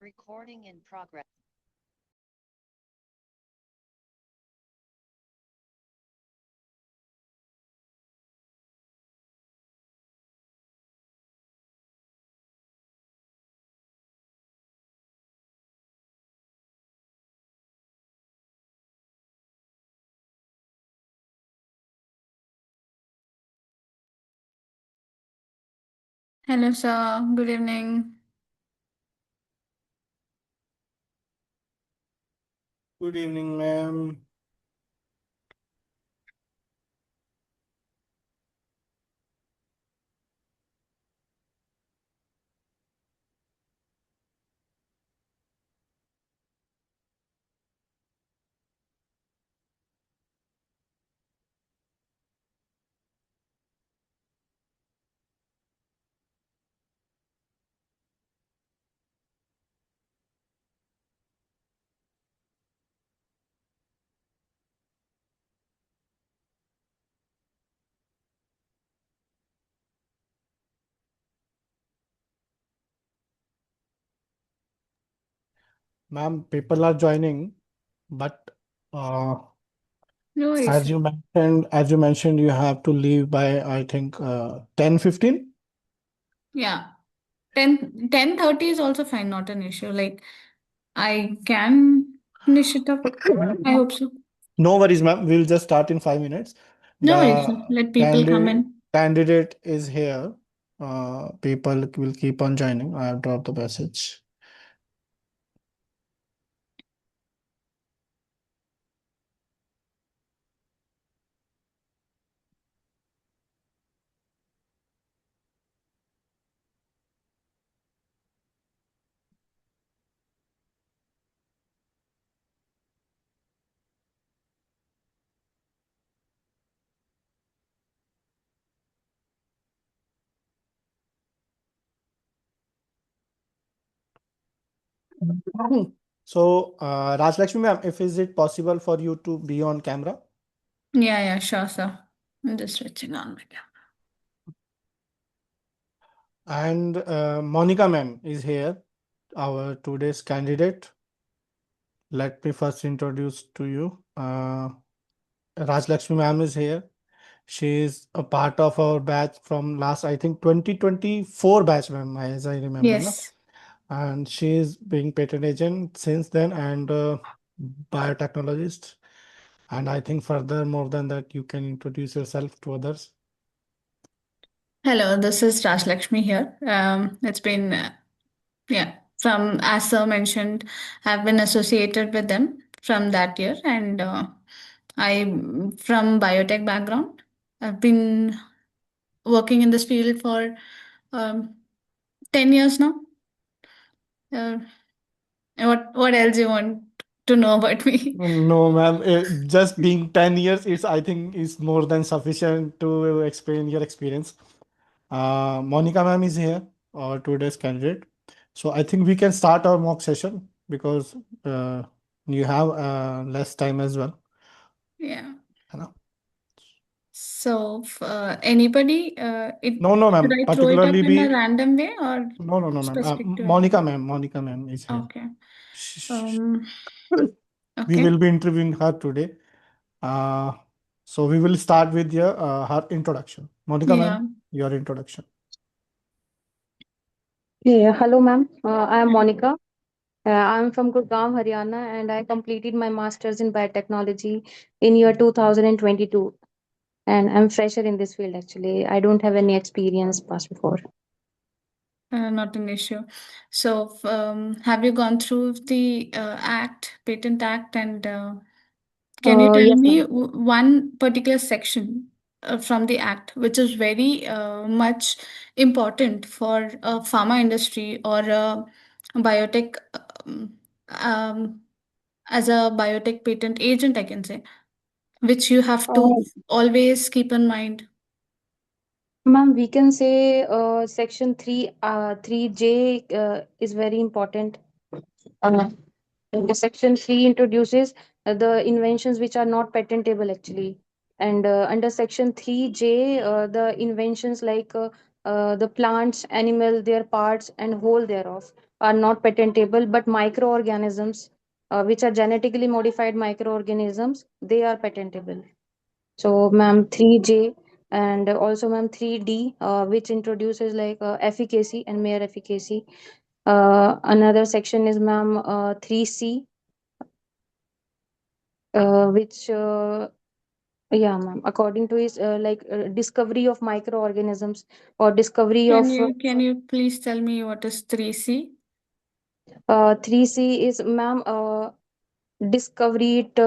Recording in progress. Hello, sir. Good evening. Good evening, ma'am. Ma'am, people are joining, but uh, No as issue. you mentioned, you have to leave by I think 10:15. Yeah. 10:30 is also fine, not an issue. Like, I can finish it up. I hope so. No worries, ma'am. We'll just start in 5 minutes. No worries, sir. The Let people come in. candidate is here. People will keep on joining. I have dropped the message. So, Rajlakshmi ma'am, if is it possible for you to be on camera? Yeah, sure, sir. I'm just switching on my camera. And Monica ma'am is here, our today's candidate. Let me first introduce to you. Rajlakshmi ma'am is here. She is a part of our batch from last, I think, 2024 batch, ma'am, as I remember. No? Yes. And she is being patent agent since then and biotechnologist. And I think further, more than that, you can introduce yourself to others. Hello, this is Raj Lakshmi here. It's been, yeah, from, as sir mentioned, I've been associated with them from that year. And I'm from biotech background. I've been working in this field for um, 10 years now. Uh, what else you want to know about me? No, ma'am. Just being 10 years, it's I think is more than sufficient to explain your experience. Monica ma'am is here, our today's candidate. So I think we can start our mock session because you have less time as well. Yeah. You know? So, anybody, No, no, should ma'am. I throw it up Particularly in a be random way or no, no, no, ma'am. specific to it? Monica ma'am is here. Okay. Sh- Um, We okay. will be interviewing her today. Uh, so we will start with your her introduction. Monica Yeah. ma'am, your introduction. Yeah, hello, ma'am. I am Monica. I'm from Gurgaon, Haryana, and I completed my master's in biotechnology in year 2022. And I'm fresher in this field actually. I don't have any experience past before. Not an issue. So, have you gone through the Patent Act, and can you tell Yes, me ma'am. one particular section from the Act which is very much important for a pharma industry or a biotech, um, um, as a biotech patent agent, I can say, which you have to Uh, always keep in mind? Ma'am, we can say section 3J is very important. Uh, the section 3 introduces the inventions which are not patentable actually. And under section 3J, the inventions like the plants, animal, their parts, and whole thereof are not patentable, but microorganisms, which are genetically modified microorganisms, they are patentable. So, ma'am, 3J and also, ma'am, 3D, which introduces like efficacy and mere efficacy. Another section is, ma'am, 3C, which yeah, ma'am. According to his discovery of microorganisms or discovery Can of you please tell me what is 3C? 3C is, ma'am, discovery it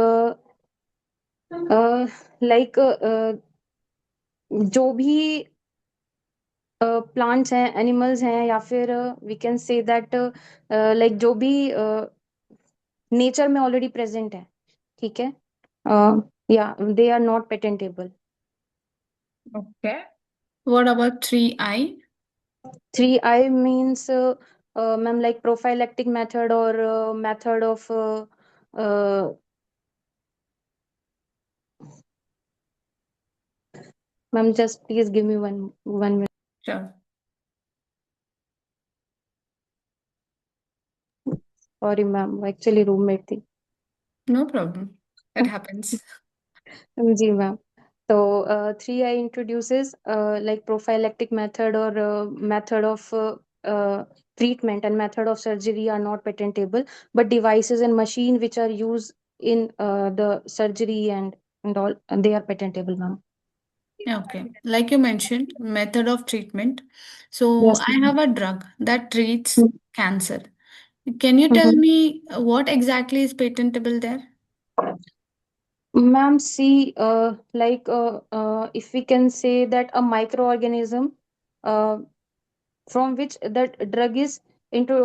like जो भी plants हैं, animals हैं, या फिर we can say that like जो भी nature में already present है, ठीक है, या they are not patentable. Okay. What about 3I? 3I means, ma'am, like prophylactic method or method of ma'am, just please give me one minute. Sure. Sorry, ma'am, actually roommate थी. No problem. It happens. जी ma'am. So 3I introduces like prophylactic method or method of treatment and method of surgery are not patentable, but devices and machine which are used in the surgery and all, they are patentable, ma'am. Okay. Like you mentioned, method of treatment. So Yes, I ma'am. have a drug that treats cancer. Can you tell Mhm. me what exactly is patentable there? Ma'am, see, if we can say that a microorganism uh, from which that drug is into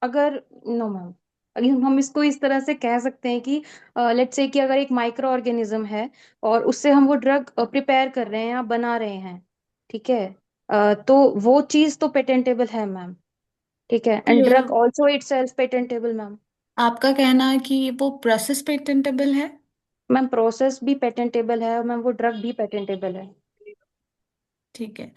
अगर no ma'am, अगर हम इसको इस तरह से कह सकते हैं कि लेट्स से कि अगर एक माइक्रो ऑर्गेनिज्म है और उससे हम वो ड्रग प्रिपेयर कर रहे हैं या बना रहे हैं, ठीक है, तो वो चीज तो पेटेंटेबल है मैम, ठीक है, तो and drug also itself patentable ma'am. आपका कहना है कि वो प्रोसेस पेटेंटेबल है? मैम, प्रोसेस भी पेटेंटेबल है और मैम वो ड्रग भी पेटेंटेबल है. ठीक है।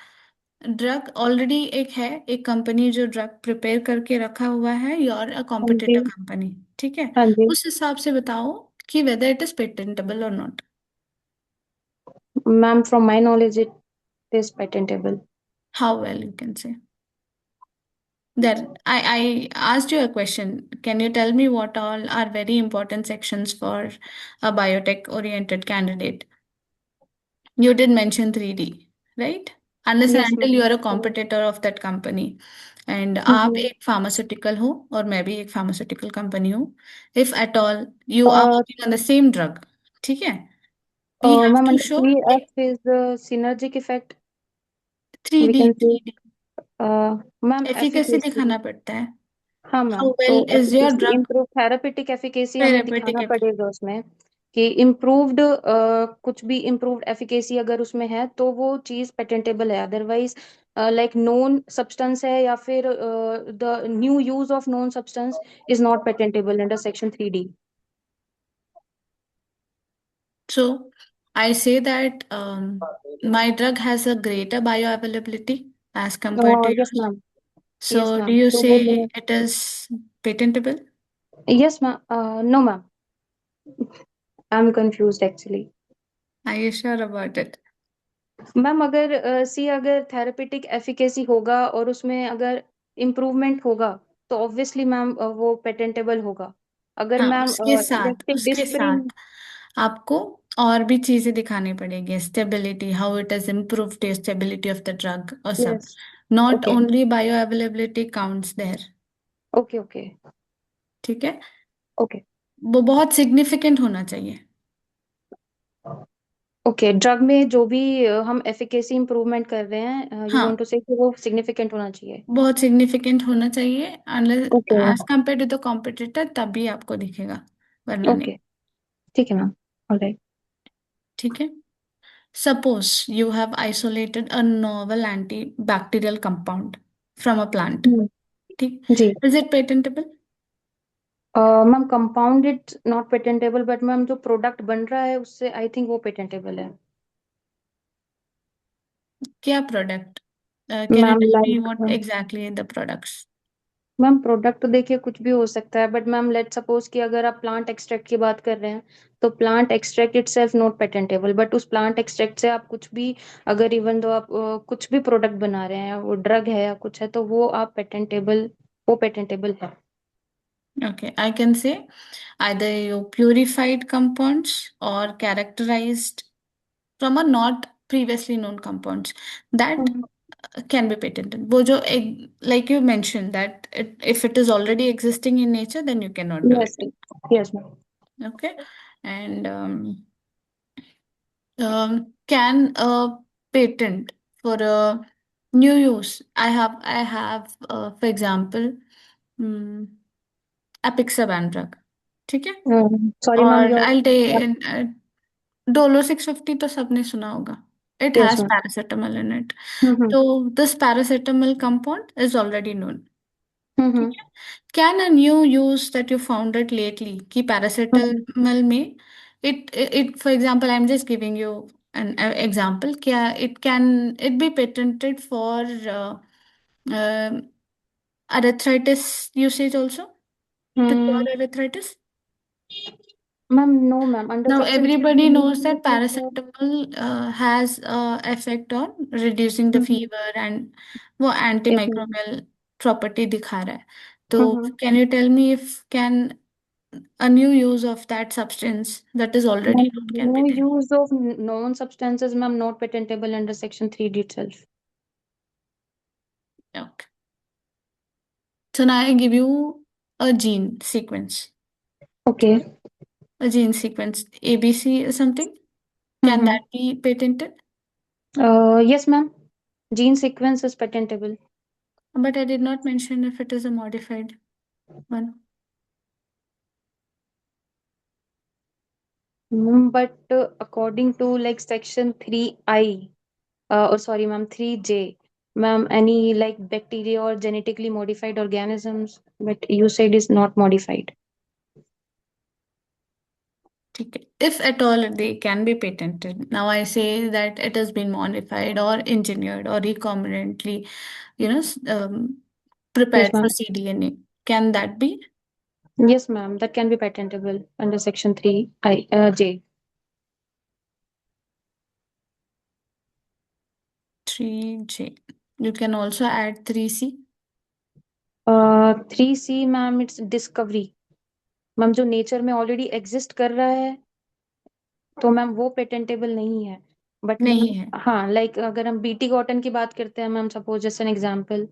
ड्रग ऑलरेडी एक कंपनी जो ड्रग प्रिपेयर करके रखा हुआ है, योर अ हाँ जी. कॉम्पिटिटर कंपनी, ठीक है? हाँ जी. उस हिसाब से बताओ कि वेदर इट इज पेटेंटेबल और not. Ma'am, from my knowledge it is patentable. How well you can say that I asked you a question. Can you tell me what all are very important sections for a biotech oriented candidate? You did mention 3D, right? Unless and yes until ma'am. you are a competitor of that company. And आप एक pharmaceutical हो और मैं भी एक pharmaceutical company हूँ. If at all you are working on the same drug, ठीक है? We have ma'am, to under show 3F is the synergic effect, we 3D, can say. 3D. Ma'am, Efficacy efficacy. दिखाना पड़ता है. हाँ How ma'am, तो well is your efficacy drug improve, therapeutic efficacy हमें therapeutic? दिखाना पड़ेगा उसमें कि इम्प्रूव्ड, कुछ भी इम्प्रूव्ड एफिकेसी अगर उसमें है तो वो चीज पेटेंटेबल है. अदरवाइज लाइक नोन सब्सटेंस है या फिर the new use of known substance is not patentable under section 3D. So I say that my drug has a greater bioavailability as compared to yes yours. Ma'am. Yes So do ma'am, you तो वो say it is patentable? Yes ma'am. No ma'am, I am confused actually. Are you sure about it? Ma'am, अगर अगर therapeutic efficacy होगा और उसमें अगर improvement होगा तो ऑब्वियसली मैम वो पेटेंटेबल होगा. अगर हाँ, मैम जैसे उसके डिस्प्रिन. साथ आपको और भी चीजें दिखानी पड़ेगी. Stability, how it is improved stability of the drug और सब. Yes. Not okay. Only bioavailability counts there. Okay. Okay. ठीक है? ओके. वो बहुत सिग्निफिकेंट होना चाहिए. ओके, ड्रग में जो भी हम एफिकेसी इम्प्रूवमेंट कर रहे हैं, यू वांट हाँ, टू से कि वो सिग्निफिकेंट होना चाहिए. बहुत सिग्निफिकेंट होना चाहिए. Unless okay. As compare to the competitor तभी आपको दिखेगा, वरना नहीं. ओके, ठीक है मैम. ऑलराइट. ठीक है. Suppose you have isolated a novel antibacterial compound from a plant. ठीक. जी. Is it patentable? Ma'am, compound it not patentable, but ma'am जो प्रोडक्ट बन रहा है उससे आई थिंक वो पेटेंटेबल है. क्या product? Can you ma'am tell me like what exactly the products? Ma'am product तो देखिए कुछ भी हो सकता है, बट मैम लेट सपोज कि अगर आप प्लांट एक्सट्रैक्ट की बात कर रहे हैं, तो plant extract itself not patentable, but उस प्लांट एक्सट्रैक्ट से आप कुछ भी, अगर इवन दो आप कुछ भी प्रोडक्ट बना रहे हैं, वो ड्रग है या कुछ है, तो वो पेटेंटेबल है। Okay, I can say either you purified compounds or characterized from a not previously known compounds that can be patented. वो जो like you mentioned that if it is already existing in nature, then you cannot do yes, it. Yes ma'am. Okay, and can a patent for a new use? I have for example, um, apixaban drug. ठीक है? Sorry ma'am, और your I'll take Dolo 650 तो सबने सुना होगा. It yes has ma'am. paracetamol in it. Hmm, So this paracetamol compound is already known. ठीक हम्म, है? Can a new use that you found it lately कि हम्म, paracetamol में it for example I'm just giving you an example क्या it be patented for uh, arthritis usage also to cure arthritis? Ma'am no ma'am, under Now section everybody 3 knows that paracetamol has effect on reducing the fever and वो yes ma'am. antimicrobial property दिखा रहा है. तो can you tell me if can a new use of that substance that is already known can No be there? use of known substances, ma'am, not patentable under section 3D itself. Okay. So now I give you a gene sequence. Okay. A gene sequence ABC or something. Can that be patented? Yes, ma'am. Gene sequence is patentable. But I did not mention if it is a modified one. But according to like section 3I, or sorry, ma'am, 3J, ma'am, any like bacteria or genetically modified organisms, but you said is not modified. ठीक है. If at all they can be patented. Now I say that it has been modified or engineered or recombinantly, you know, Yes, prepared for ma'am. cDNA. Can that be Yes, ma'am. That can be patentable under section 3I, J. 3J? You can also add 3C. 3C, ma'am, it's discovery. Ma'am जो nature में already exist कर रहा है, तो ma'am वो patentable नहीं है। But नहीं मैम है. हाँ, लाइक अगर हम बीटी कॉटन की बात करते हैं ma'am, suppose just an example,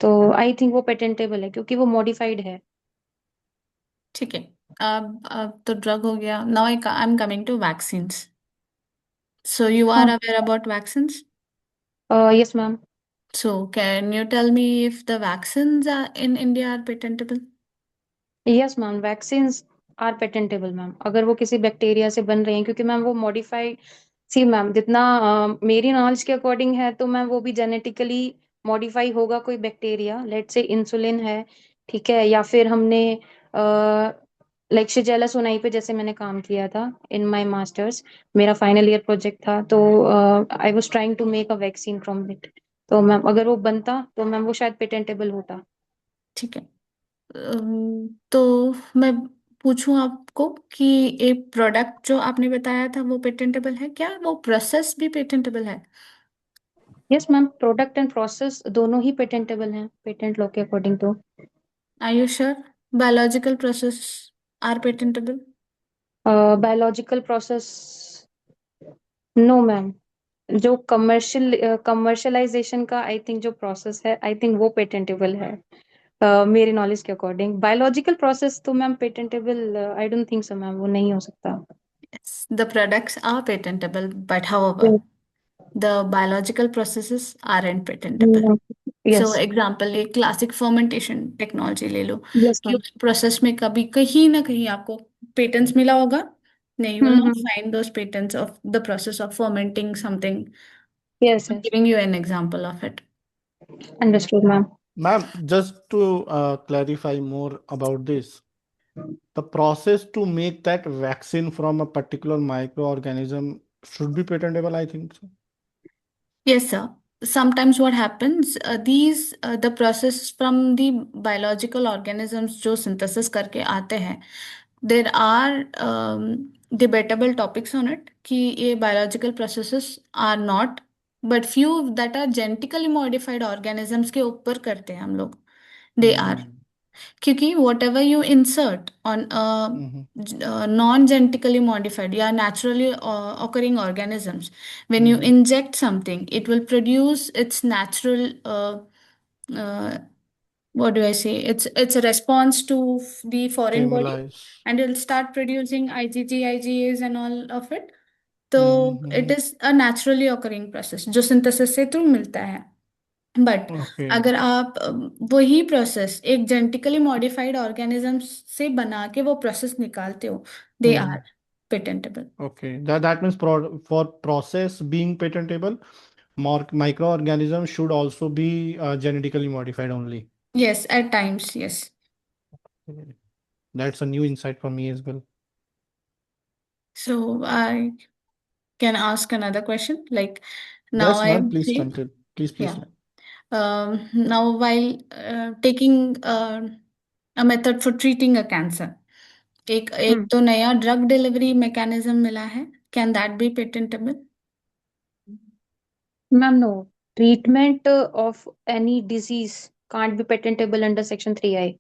तो आई थिंक वो पेटेंटेबल है क्योंकि वो मॉडिफाइड है। ठीक है. अब तो ड्रग हो गया. Now I'm coming to vaccines. So you are हाँ, aware about vaccines? Yes ma'am. So can you tell me if the vaccines are in India are patentable? Yes ma'am, vaccines are patentable ma'am, अगर वो किसी bacteria से बन रही हैं, क्योंकि ma'am वो मॉडिफाइड, सी मैम जितना मेरी नॉलेज के अकॉर्डिंग है, तो मैम वो भी जेनेटिकली मॉडिफाई होगा कोई बैक्टीरिया, लेट से इंसुलिन है, ठीक है, या फिर हमने लाइक शिजेला सोनाई पे जैसे मैंने काम किया था इन माय मास्टर्स, मेरा फाइनल ईयर प्रोजेक्ट था, तो I was trying to make a vaccine from it, तो मैम अगर वो बनता तो मैम वो शायद पेटेंटेबल होता। ठीक है. तो मैं पूछूं आपको कि एक प्रोडक्ट जो आपने बताया था वो पेटेंटेबल है क्या? वो प्रोसेस भी पेटेंटेबल है? Yes ma'am, product and process दोनों ही पेटेंटेबल हैं पेटेंट लॉ के अकॉर्डिंग तो। Are you sure? Biological process are patentable? Biological process, no ma'am, जो कमर्शियलाइजेशन का आई थिंक जो प्रोसेस है, आई थिंक वो पेटेंटेबल है मेरे नॉलेज के अकॉर्डिंग। बायोलॉजिकल प्रोसेस तो ma'am patentable I don't think so ma'am, वो नहीं हो सकता। Yes, the products are patentable, but however, the biological processes aren't patentable. So yes, example एक क्लासिक फर्मेंटेशन टेक्नोलॉजी ले लो यस कि मैम। उस प्रोसेस में कभी कहीं ना कहीं आपको पेटेंट्स मिला होगा. नहीं, you will not find those patents of the process of fermenting something. Yes, I'm yes, giving you an example of it. Understood ma'am. Ma'am, just to clarify more about this, the process to make that vaccine from a particular microorganism should be patentable, I think so. Yes, sir. sometimes what happens, the process from the biological organisms जो synthesis करके आते हैं, there are debatable topics on it कि ये biological processes are not, but few that are genetically modified organisms के ऊपर करते हैं हम लोग, they are. क्योंकि whatever you insert on non-genetically modified या naturally occurring organisms, when you inject something, it will produce its natural uh, what do I say? It's a response to the foreign body, Stimulus. and it'll start producing IgG, IgAs and all of it. So it is a naturally occurring process जो synthesis से through मिलता है. But Okay. अगर आप वही process एक genetically modified organism से बना के वो प्रोसेस निकालते हो, they are patentable. Okay. That means for process being patentable, microorganisms should also be genetically modified only. Yes, at times, yes. That's a new insight for me as well. So I can ask another question. Like now Yes, I ma'am. Please say, continue. Please. yeah. Now while taking a method for treating a cancer, एक तो नया drug delivery mechanism मिला है. Can that be patentable? Ma'am, no. Treatment of any disease can't be patentable under Section 3I.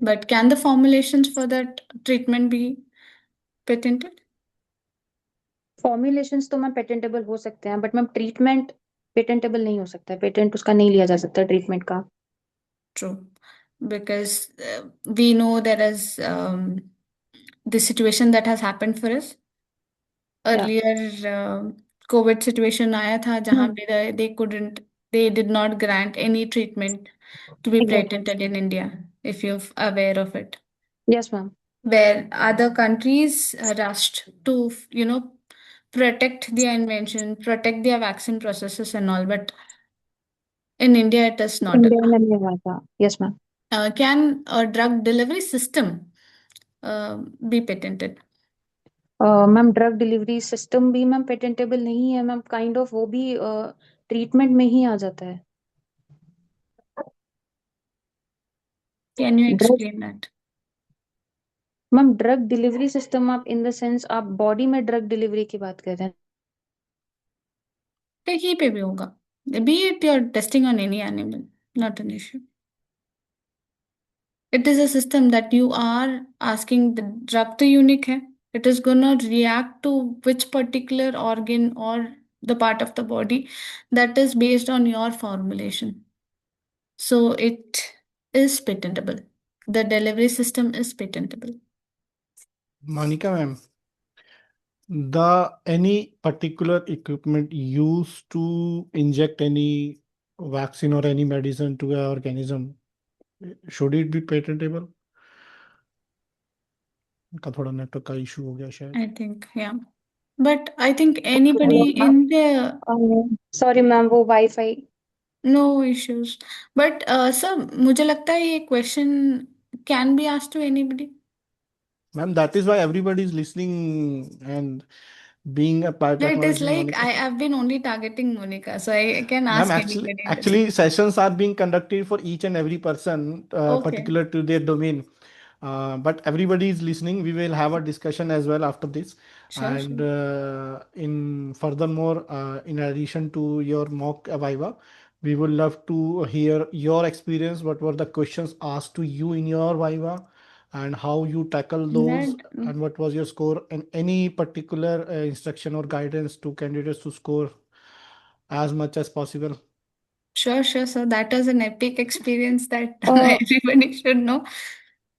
But can the formulations for that treatment be patented? Formulations तो ma'am patentable हो सकते हैं, but ma'am treatment patentable नहीं हो सकता है. Patent उसका नहीं लिया जा सकता ट्रीटमेंट का. True, because we know there is the situation that has happened for us. Earlier, COVID situation आया था जहाँ पे they did not grant any treatment to be Exactly. patented in India, if you're aware of it. Yes, ma'am. Where other countries rushed to, protect their invention, protect their vaccine processes and all, but in India it is not India allowed. में नहीं हुआ था. Yes, ma'am. Can a drug delivery system be patented? Ma'am drug delivery system भी ma'am patentable नहीं है ma'am. Kind of वो भी treatment में ही आ जाता है. Can you drug explain that? Ma'am drug delivery system आप इन द सेंस आप बॉडी में ड्रग डिलीवरी की बात कर रहे हैं. कहीं पे भी होगा. Be it you're testing on any animal, not an issue. It is a system that you are asking the drug to unique है. It is gonna react to which particular organ or the part of the body that is based on your formulation. So it is patentable. The delivery system is patentable. Monica ma'am, any particular equipment used to inject any vaccine or any medicine to an organism, should it be patentable? का थोड़ा network का issue हो गया शायद. I think, yeah. But I think anybody in the sorry ma'am वो wifi. no issues. But sir, मुझे लगता है ये question can be asked to anybody. Ma'am, that is why everybody is listening and being a No, it is biotechnology, like Monica. I've been only targeting Monica, so I can Ma'am, ask anybody. actually, sessions are being conducted for each and every person, Okay. particular to their domain. But everybody is listening. We will have a discussion as well after this. Sure, And sure. in furthermore, in addition to your mock Viva, we would love to hear your experience. What were the questions asked to you in your Viva, and how you tackle those, That, and what was your score, and any particular instruction or guidance to candidates to score as much as possible. sure, sure. So that was an epic experience that Uh, everybody should know.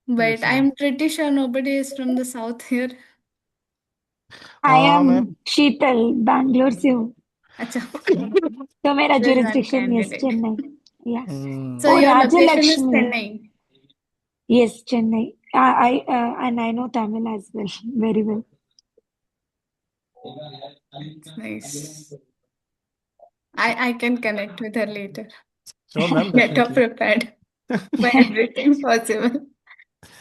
But Yes, ma'am. I'm pretty sure nobody is from the south here. I am Ma'am. शीतल बैंगलोर से हूँ अच्छा. तो मेरा There's one jurisdiction yes candidate. Chennai. Yeah. So Oh, your location is Rajalakshmi. Chennai. Yes, Chennai. And I know Tamil as well very well. Nice. I can connect with her later. Sure, ma'am, Get her definitely. prepared for everything possible.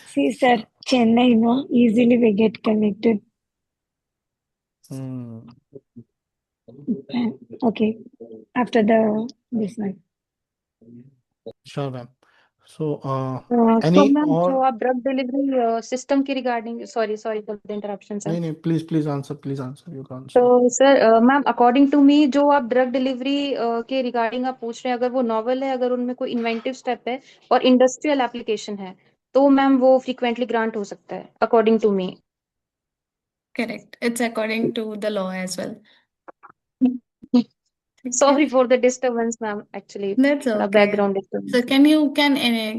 See, sir, Chennai, easily we get connected. Okay, after this one. Sure, ma'am. So, So any ma'am जो or आप drug delivery system के regarding, sorry sorry for the interruption sir. no, please answer. You can तो answer. Sir ma'am according to me जो आप drug delivery के regarding आप पूछ रहे हैं, अगर वो नॉवल है, अगर उनमें कोई इन्वेंटिव स्टेप है और इंडस्ट्रियल एप्लीकेशन है, तो मैम वो फ्रीक्वेंटली ग्रांट हो सकता है according to me. Correct. It's according to the law as well. ठीक है. Sorry for the disturbance ma'am, actually That's थोड़ा okay. Background So disturbance.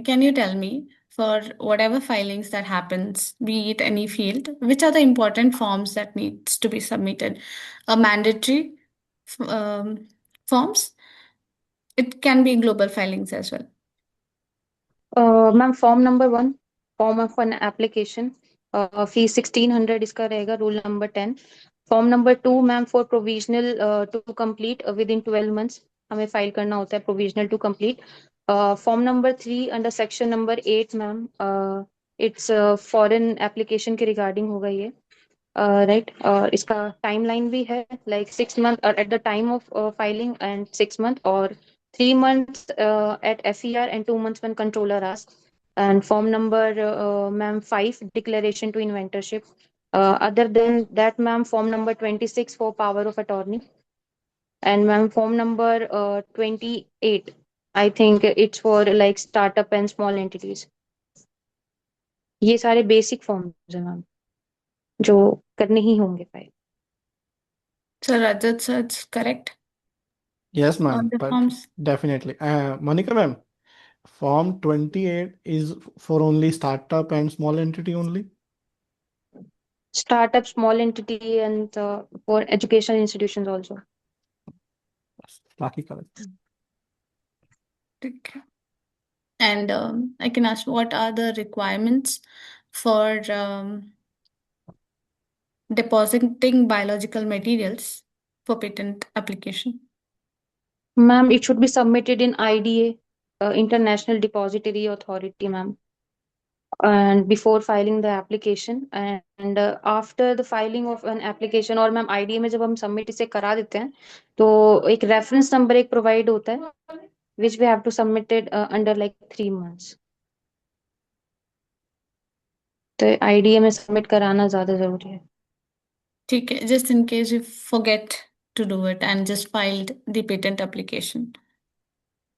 can you tell me, for whatever filings that happens, be it any field, which are the important forms that needs to be submitted? A mandatory um, forms. It can be global filings as well. Ma'am form number 1, form of an application, fees 1600 इसका रहेगा, rule number 10। Form number 2 ma'am for provisional to complete within 12 months हमें file करना होता है provisional to complete. Form number 3 under section number 8 ma'am, it's foreign application के regarding होगा ये, right. इसका टाइमलाइन भी है, like 6 month at the time of filing and 6 month और 3 months at FER and 2 months when controller asks. And form number, ma'am, 5, declaration to inventorship. Other than that, ma'am, form number 26 for power of attorney. And ma'am, form number 28, I think it's for like startup and small entities. ये सारे basic forms हैं ma'am जो करने ही होंगे file. So Rajat, sir, it's correct. Yes, All ma'am, the but forms. definitely. Monica, ma'am, Form 28 is for only startup and small entity only? Startup, small entity, and for educational institutions also. Lucky correct. Okay. And I can ask, what are the requirements for depositing biological materials for patent application? Ma'am, it should be submitted in IDA, International Depository Authority, ma'am, and before filing the application and after the filing of an application, और ma'am IDA में जब हम submit इसे करा देते हैं तो एक रेफरेंस नंबर एक प्रोवाइड होता है which we have to submit it under like 3 months. तो IDA में सबमिट कराना ज्यादा जरूरी है। ठीक है, just in case you forget to do it and just filed the patent application,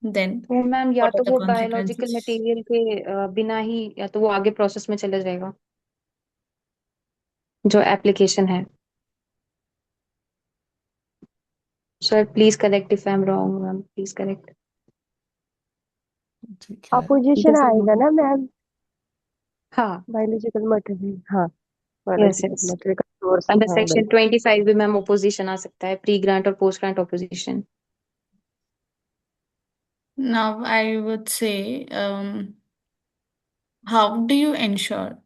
then तो मैम या what are तो the वो बायोलॉजिकल consequences? मटेरियल के बिना ही या तो वो आगे प्रोसेस में चला जाएगा जो एप्लीकेशन है। Sir please correct if I am wrong ma'am, please correct. ठीक है। अपोजिशन आएगा ना मैम, हाँ, बायोलॉजिकल मटेरियल, हाँ यस बायोलॉजिकल यस। मटेरियल का सोर्स, अंडर हाँ सेक्शन 25 भी मैम ओपोजिशन आ सकता है, प्री ग्रांट और post grant opposition. Now, I would say, how do you ensure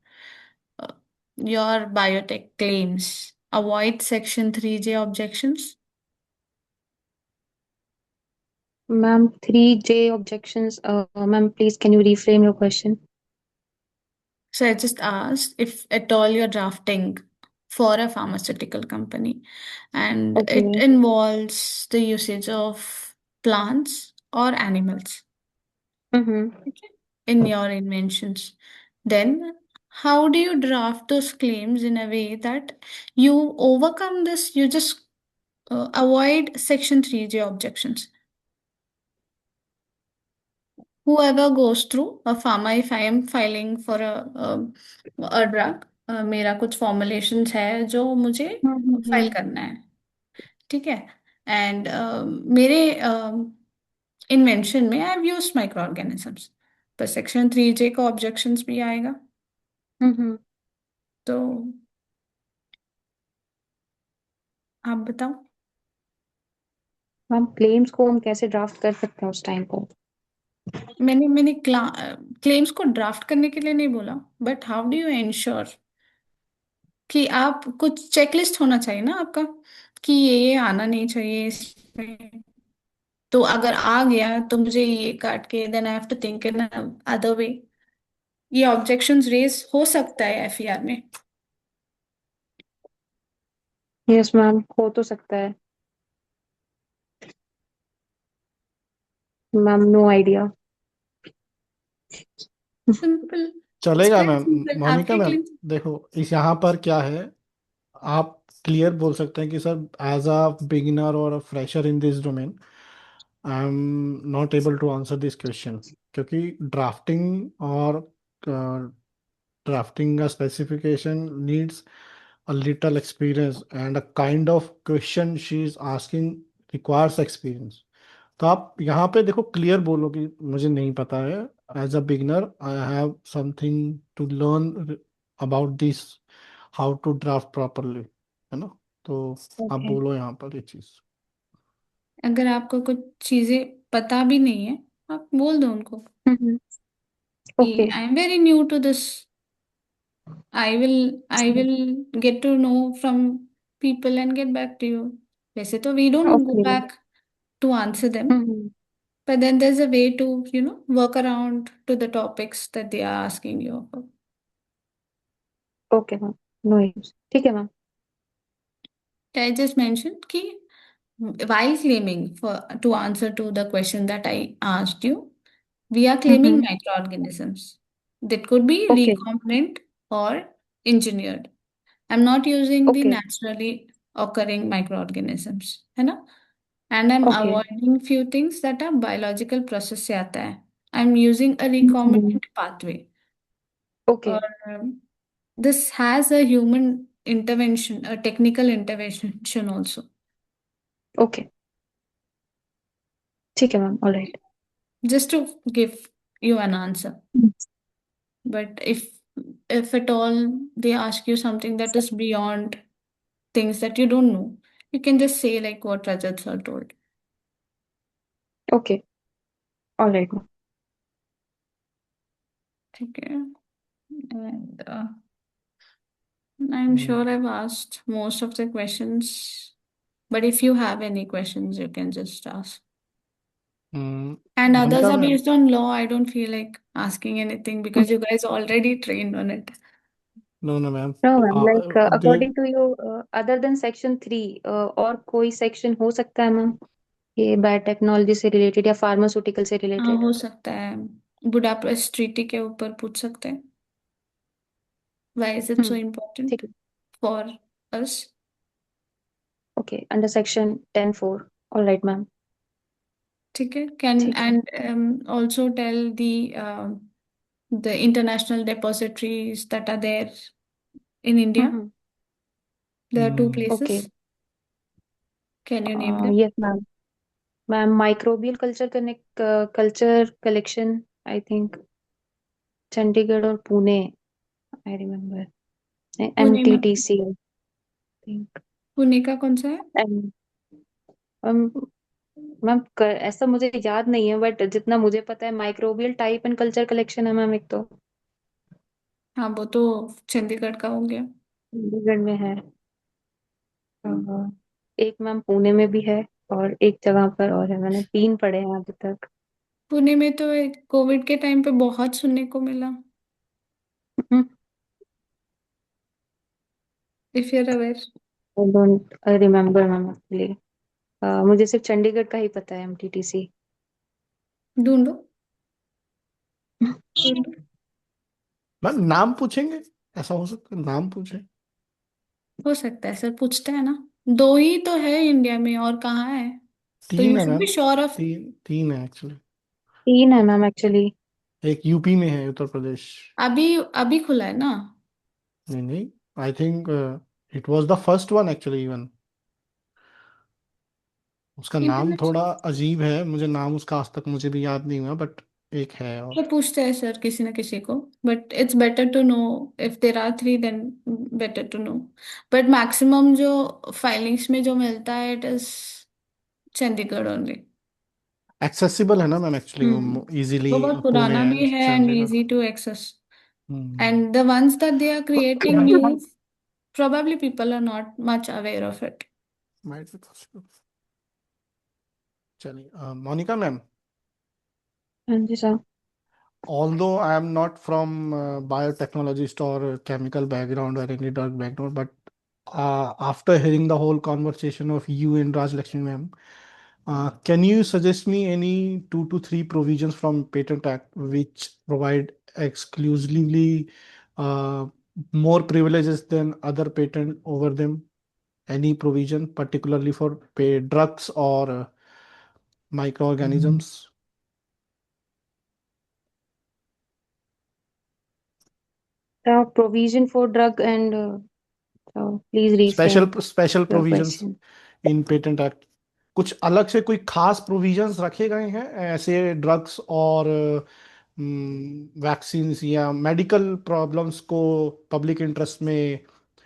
uh, your biotech claims avoid Section 3J objections? Ma'am 3J objections, ma'am please can you reframe your question? So I just asked if at all you're drafting for a pharmaceutical company and it Okay. involves the usage of plants or animals, Mm-hmm. okay, in your inventions, then how do you draft those claims in a way that you overcome this, you just avoid Section 3J objections? Whoever goes through a pharma, if I am filing for a drug, मेरा कुछ formulations है जो मुझे file करना है, ठीक है, and मेरे इन्वेंशन में I have used micro organisms, पर सेक्शन 3J का ऑब्जेक्शंस भी आएगा, Mm-hmm. तो आप बताओ। मैम क्लेम्स को हम कैसे ड्राफ्ट कर सकते हैं उस टाइम को? मैंने क्लेम्स को ड्राफ्ट करने के लिए नहीं बोला, but how do you ensure कि आप कुछ चेकलिस्ट होना चाहिए ना आपका, कि ये आना नहीं चाहिए इसमें, तो अगर आ गया तो मुझे ये काट के then I have to think in other way, ये ऑब्जेक्शंस रेज हो सकता है एफईआर में। यस मैम, हो तो सकता है। Ma'am, no idea. Simple. चलेगा Very मैम। simple. मोनिका आपके मैम, लिए देखो इस यहाँ पर क्या है, आप क्लियर बोल सकते हैं कि सर एज अ बिगिनर और fresher in this domain I am not able to answer this question, क्योंकि और drafting a specification needs a little experience and a kind of question she is asking requires experience. तो आप यहाँ पे देखो clear बोलो कि मुझे नहीं पता है, as a beginner I have something to learn about this, how to draft properly, है ना? तो आप Okay. बोलो यहाँ पर ये चीज। अगर आपको कुछ चीजें पता भी नहीं है, आप बोल दो उनको Mm-hmm. कि Okay. I am very new to this, I will get to know from people and get back to you. वैसे तो we don't go Okay. back to answer them, Mm-hmm. but then there's a way to, work around to the topics that they are asking you about. Okay, ma'am. No issues. ठीक है, ma'am. I just mentioned कि while claiming for to answer to the question that I asked you, we are claiming Mm-hmm. microorganisms that could be Okay. recombinant or engineered. I'm not using the Okay. naturally occurring microorganisms, है ना? And I'm Okay. avoiding few things that are biological process से आता है. I'm using a Mm-hmm. recombinant pathway. Okay. और this has a human intervention, a technical intervention also. Okay. ठीक है, ma'am. All right. Just to give you an answer. But if at all they ask you something that is beyond things that you don't know, you can just say like what Rajat sir told. Okay. All right, ma'am. ठीक है. And I'm sure I've asked most of the questions, but if you have any questions, you can just ask. And others Monica are ma'am, based on law. I don't feel like asking anything because you guys already trained on it. No no ma'am, No, ma'am. Like, they according to you, other than section 3, और कोई section हो सकता है, ma'am? ये biotechnology से related या pharmaceutical से हाँ, रिलेटेड? हो सकता है. बुडापेस्ट ट्रीटी के ऊपर पूछ सकते हैं. Why is it so important ठीक है. for us? Okay, under section 10(4). All right, ma'am. ठीक है. Can ठीक है. and also tell the international depositories that are there in India. Mm-hmm. There are two hmm, Okay. places. Can you name them? Yes, ma'am. Ma'am, microbial culture collection, I think, Chandigarh or Pune, I remember. Pune में. MTTC, I think. Pune का कौन सा है? And ma'am ऐसा मुझे याद नहीं है, बट जितना मुझे पता है microbial type and culture collection है मैम, एक तो हाँ, वो तो चंडीगढ़ का हो गया. चंडीगढ़ में है, एक मैम पुणे में भी है, और एक जगह पर और है। मैंने 3 पढ़े हैं अभी तक। पुणे में तो कोविड के टाइम पे बहुत सुनने को मिला. If you are aware. I don't remember ma'am actually. मुझे सिर्फ चंडीगढ़ का ही पता है, MTTC। ढूंढो. ढूंढो. मैम नाम पूछेंगे? ऐसा हो सकता है नाम पूछे? हो सकता है सर, पूछते हैं ना. 2 ही तो है इंडिया में, और कहाँ है? तो तीन यू है should ma'am, be sure of. तीन है एक्चुअली। 3 है मैम एक्चुअली। एक यूपी में है, उत्तर प्रदेश। अभी अभी खुला है ना? नहीं नहीं, I think it was the first one actually even. उसका नाम थोड़ा इंटरनेशनल. अजीब है, मुझे नाम उसका आज तक मुझे भी याद नहीं हुआ, बट एक है तो और। पूछते हैं सर किसी ना किसी को. But it's better to know. If there are 3 then better to know. But maximum जो फाइलिंग्स में जो मिलता है, it is Chandigarh only. Accessible है ना मैम एक्चुअली, हम्म. वो इजीली वो बहुत पुणे पुराना भी है and Chandigarh. Easy to access. Hmm. And the ones that they are creating new, probably people are not much aware of it. Might be possible. चलिए Monika ma'am, हाँ जी sir. although I am not from biotechnologist or chemical background or any drug background, but after hearing the whole conversation of you and Raj Lakshmi ma'am, Can you suggest me any 2 to 3 provisions from Patent Act which provide exclusively uh, more privileges than other patent over them? Any provision, particularly for drugs or microorganisms? Provision for drug and please reframe Special your provisions question. In patent act, कुछ अलग से कोई खास provisions रखे गए हैं ऐसे drugs और वैक्सीन या मेडिकल प्रॉब्लम्स को पब्लिक इंटरेस्ट में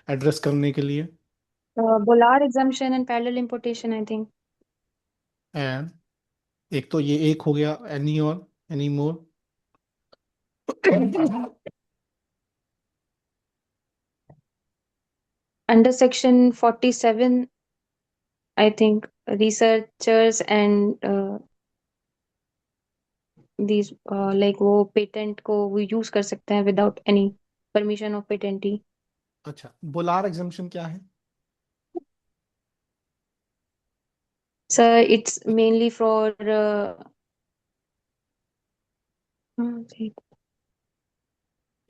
एड्रेस करने के लिए? Bolar exemption and parallel importation, I think. And एक तो ये एक हो गया, एनी और any more? Under Section 47, I think researchers and these like वो patent को वो use कर सकते हैं without any permission of patentee. अच्छा, बुलार एग्जम्पशन क्या है? Sir, it's mainly for okay.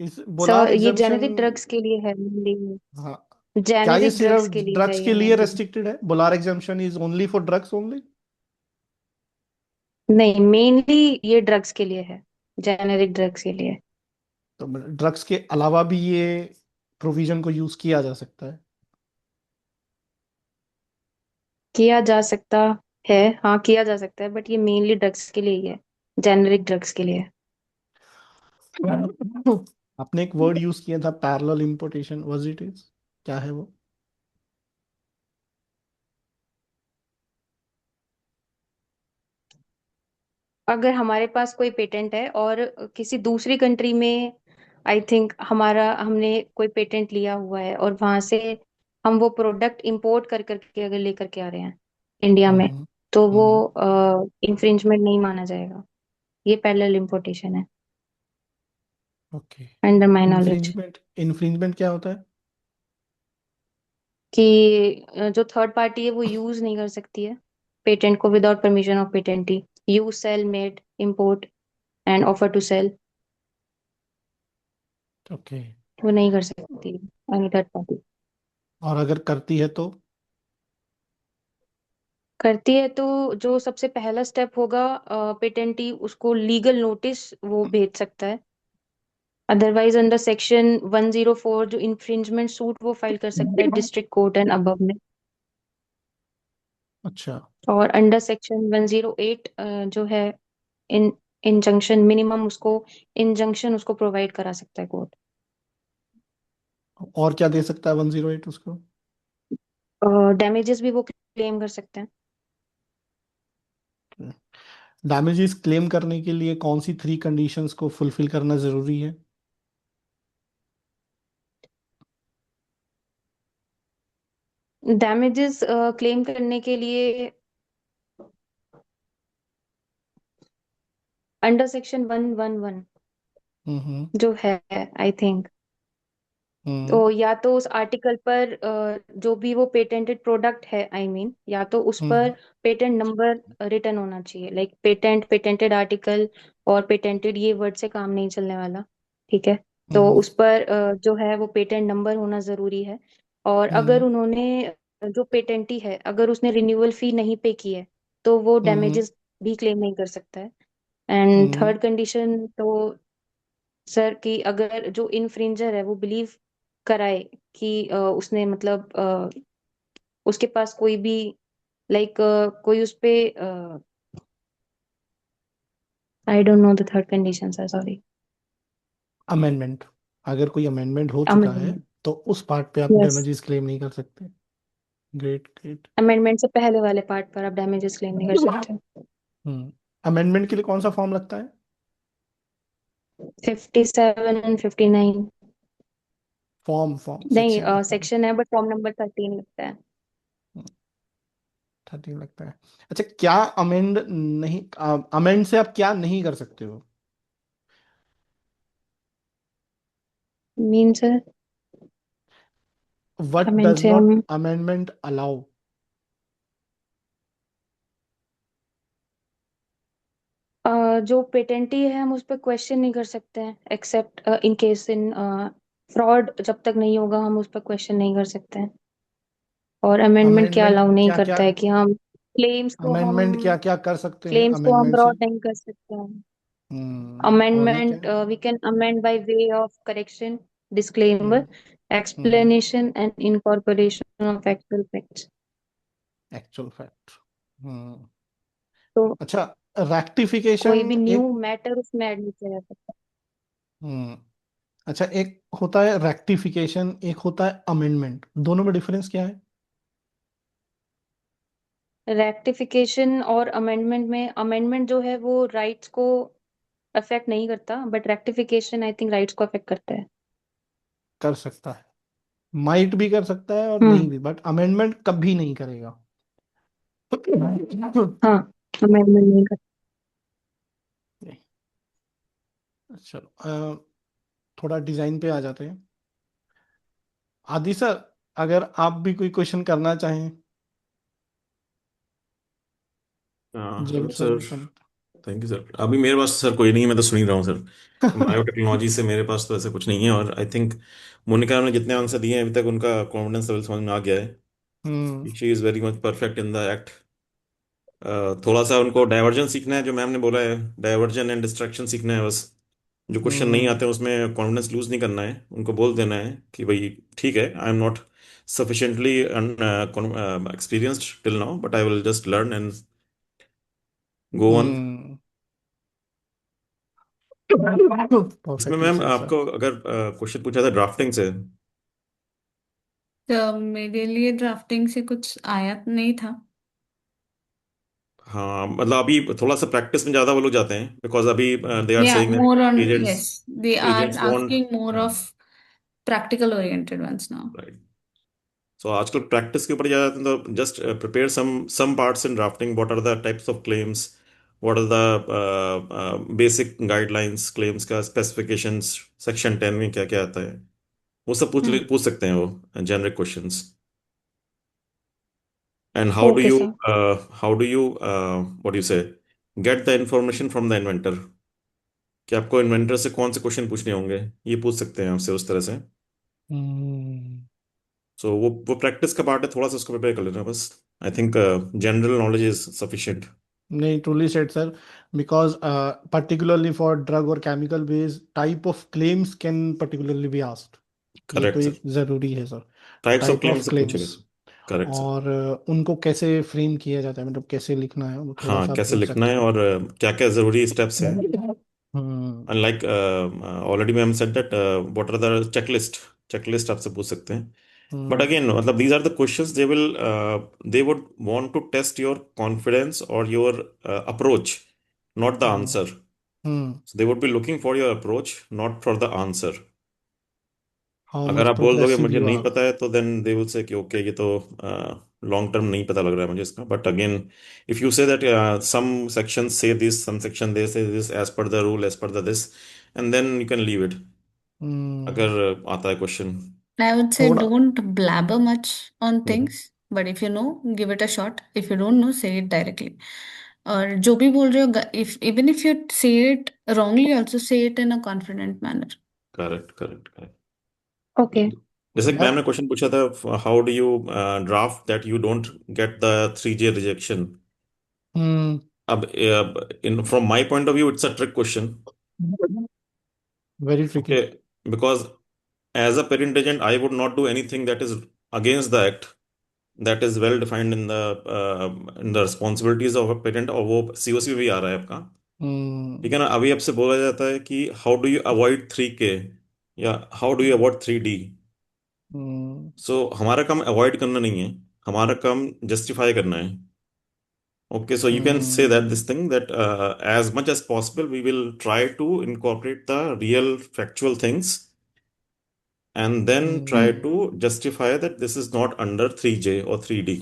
इस Sir, बुलार ये एग्जम्पशन, generic drugs के लिए है mainly. हाँ, क्या ये Generic सिर्फ drugs के लिए ड्रग्स है के ये लिए mainly. रेस्ट्रिक्टेड है? Bolar exemption is only for drugs only? नहीं, mainly ये drugs के लिए है, generic drugs के लिए. तो ड्रग्स के अलावा भी ये प्रोविजन को यूज किया जा सकता है? किया जा सकता है, हाँ किया जा सकता है, बट ये mainly drugs के लिए ही है, generic drugs के लिए. आपने एक वर्ड यूज किया था, parallel importation, was it is, क्या है वो? अगर हमारे पास कोई पेटेंट है और किसी दूसरी कंट्री में आई थिंक हमने कोई पेटेंट लिया हुआ है और वहां से हम वो प्रोडक्ट इंपोर्ट कर करके अगर लेकर के आ रहे हैं इंडिया में, हम्म। तो वो हम्म। इंफ्रिंजमेंट नहीं माना जाएगा. ये पैरेलल इंपोर्टेशन है okay. Under my knowledge. Infringement क्या होता है? कि जो थर्ड पार्टी है वो यूज नहीं कर सकती है पेटेंट को without permission of patentee. Use, sale, made, import and offer to sale, okay. वो नहीं कर सकती एनी थर्ड पार्टी. और अगर करती है तो? करती है तो जो सबसे पहला स्टेप होगा, पेटेंटी उसको लीगल नोटिस वो भेज सकता है. अदरवाइज अंडर सेक्शन 104 जो इन्फ्रिंजमेंट सूट वो फाइल कर सकता है डिस्ट्रिक्ट कोर्ट एंड अबव में. अच्छा। और अंडर सेक्शन 108 जो है इन इंजंक्शन मिनिमम उसको इंजंक्शन उसको प्रोवाइड करा सकता है कोर्ट. और क्या दे सकता है 108 उसको? डैमेजेस भी वो क्लेम कर सकते हैं. डैमेजेस क्लेम करने के लिए कौन सी 3 कंडीशंस को फुलफिल करना जरूरी है? डैमेजेस क्लेम करने के लिए अंडर सेक्शन 111 हम्म। जो है आई थिंक, हम्म। तो या तो उस आर्टिकल पर जो भी वो पेटेंटेड प्रोडक्ट है आई मीन, या तो उस पर हम्म। पेटेंट नंबर रिटर्न होना चाहिए. लाइक पेटेंट, पेटेंटेड आर्टिकल और पेटेंटेड ये वर्ड से काम नहीं चलने वाला. ठीक है, तो हम्म। उस पर जो है वो पेटेंट नंबर होना जरूरी है. और अगर हम्म। उन्होंने जो पेटेंटी है अगर उसने रिन्यूअल फी नहीं पे की है तो वो हम्म। डैमेजेस भी क्लेम नहीं कर सकता है. And hmm. थर्ड कंडीशन तो सर कि अगर जो इन्फ्रिंजर है वो बिलीव कराए कि उसने मतलब उसके पास कोई भी लाइक कोई उस पे आई don't know the third condition sir, sorry. Amendment, अगर कोई अमेंडमेंट हो चुका है अमेंडमेंट, तो उस पार्ट पे आप यस. डैमेजेस क्लेम नहीं कर सकते। Great great. अमेंडमेंट से पहले वाले पार्ट पर आप डैमेजेस क्लेम नहीं कर सकते. अमेंडमेंट के लिए कौन सा फॉर्म लगता है? 57 एंड 59. फॉर्म नहीं, सेक्शन या फॉर्म? सेक्शन है बट फॉर्म नंबर 13 लगता है. 13 लगता है। अच्छा, क्या अमेंड नहीं, अमेंड से आप क्या नहीं कर सकते हो? Mean sir, what amend does से नॉट हम अमेंडमेंट अलाउ? जो पेटेंटी है हम उस पर क्वेश्चन नहीं कर सकते हैं, accept in case in fraud. जब तक नहीं होगा हम उस पर क्वेश्चन नहीं कर सकते हैं। और अमेंडमेंट क्या अमेंडमेंट अलाउ नहीं क्या क्या करता है कि हम अमेंडमेंट क्या क्या कर सकते हैं क्लेम्स को हम अमेंडमेंट से? ब्रॉड नहीं कर सकते हैं। और ये क्या Amendment, है? we can amend by way of correction, disclaimer, hmm hmm explanation, and incorporation of actual facts. Actual fact. Hmm तो अच्छा, रेक्टिफिकेशन कोई भी न्यू एक। मैटर उसमें ऐड नहीं किया जा सकता। हम्म अच्छा, एक होता है रेक्टिफिकेशन, एक होता है अमेंडमेंट, दोनों में डिफरेंस क्या है? रेक्टिफिकेशन और अमेंडमेंट में, अमेंडमेंट जो है वो राइट्स को अफेक्ट नहीं करता, but rectification I think rights को अफेक्ट करता है। कर सकता है, माइट भी कर सकता है और नहीं हम्म। भी, बट अमेंडमेंट कभी नहीं करेगा। हाँ, अमेंडमेंट नहीं करता। चलो, थोड़ा डिजाइन पे आ जाते हैं। आदि सर, अगर आप भी कोई क्वेश्चन करना चाहें। जेम hello sir. Solution. Thank you sir. अभी मेरे पास सर कोई नहीं है, मैं तो सुन ही रहा हूँ सर। बायोटेक्नोलॉजी से मेरे पास तो ऐसा कुछ नहीं है, और आई थिंक मोनिका ने जितने आंसर दिए हैं अभी तक उनका कॉन्फिडेंस लेवल समझ में आ गया हम्म है। She is very much perfect in the act. थोड़ा सा उनको डाइवर्जन सीखना है, जो मैम ने बोला है, डाइवर्जन एंड डिस्ट्रैक्शन सीखना है बस। जो क्वेश्चन नहीं हम्म आते हैं उसमें कॉन्फिडेंस लूज नहीं करना है, उनको बोल देना है कि भाई ठीक है, आई am not sufficiently experienced till now, but I will just learn and go on. हम्म इसमें परफेक्टली मैम सेड सर। आपको अगर क्वेश्चन पूछा था ड्राफ्टिंग से। तो मेरे लिए ड्राफ्टिंग से कुछ आया नहीं था। हाँ मतलब अभी थोड़ा सा प्रैक्टिस में ज़्यादा वो लोग जाते हैं, बिकॉज अभी they are Yeah, saying that more on, agents yes, they are agents want. asking more of practical oriented ones now. Right. So आजकल प्रैक्टिस के ऊपर ज़्यादा जाते हैं, तो just prepare some parts in drafting, what are the types of claims, what are the basic guidelines claims का, specifications, section 10 में क्या क्या आता है, वो सब Hmm. पूछ सकते हैं वो generic questions. And okay sir. how do you what do you say, get the information from the inventor? कि आपको इन्वेंटर से कौन से क्वेश्चन पूछने होंगे, ये पूछ सकते हैं आपसे उस तरह से। हम्म सो वो प्रैक्टिस का पार्ट है, थोड़ा सा उसको प्रिपेयर कर लेना बस। I think general knowledge is sufficient. नहीं, truly said sir, because particularly for drug और chemical based type of claims can particularly be asked. ये तो करेक्ट सर। एक जरूरी है sir, types of type claim of से पूछेगा क्लेम्स। सर। Correct sir. और उनको कैसे फ्रेम किया जाता है, मतलब कैसे लिखना है, वो थोड़ा हाँ, सा कैसे पूछ लिखना सकते है हैं। और क्या क्या जरूरी स्टेप्स हैं। Hmm unlike already ma'am said that what are the checklist आपसे पूछ सकते हैं। But hmm again, matlab, these are the questions they would want to test your confidence or your approach, not the hmm answer. Hmm So they would be looking for your approach, not for the answer. How अगर much आप बोल दोगे progressive मुझे you नहीं are. पता है, तो then they will say कि ओके, ये तो लॉन्ग टर्म नहीं पता लग रहा है मुझे इसका। But again, if you say that some section से this, some section they say this, as per the rule, as per the this, and then you can leave it, hmm अगर आता है क्वेश्चन। I would say थोड़ा। don't blabber much on things, but if you know, give it a shot. If you don't know, say it directly. और जो भी बोल रहे हो, if even if you say it wrongly, also say it in a confident manner. Correct correct correct. Okay. जैसे कि ma'am यार। ने क्वेश्चन पूछा था, how do you draft that you don't get the 3J rejection. Hmm अब in from my point of view it's a trick question. Very tricky. Okay, because as a patent agent I would not do anything that is against the act, that is well defined in the responsibilities of a patent, और वो COC में भी आ रहा है आपका। ठीक हम्म है ना। अभी आपसे बोला जाता है कि how do you avoid 3K, या how do you avoid 3D। हम्म सो हमारा काम अवॉइड करना नहीं है, हमारा काम जस्टिफाई करना है। Okay, so you can say that hmm this thing that as much as possible we will try to incorporate the real factual things, and then try hmm to justify that this is not under 3J or 3D.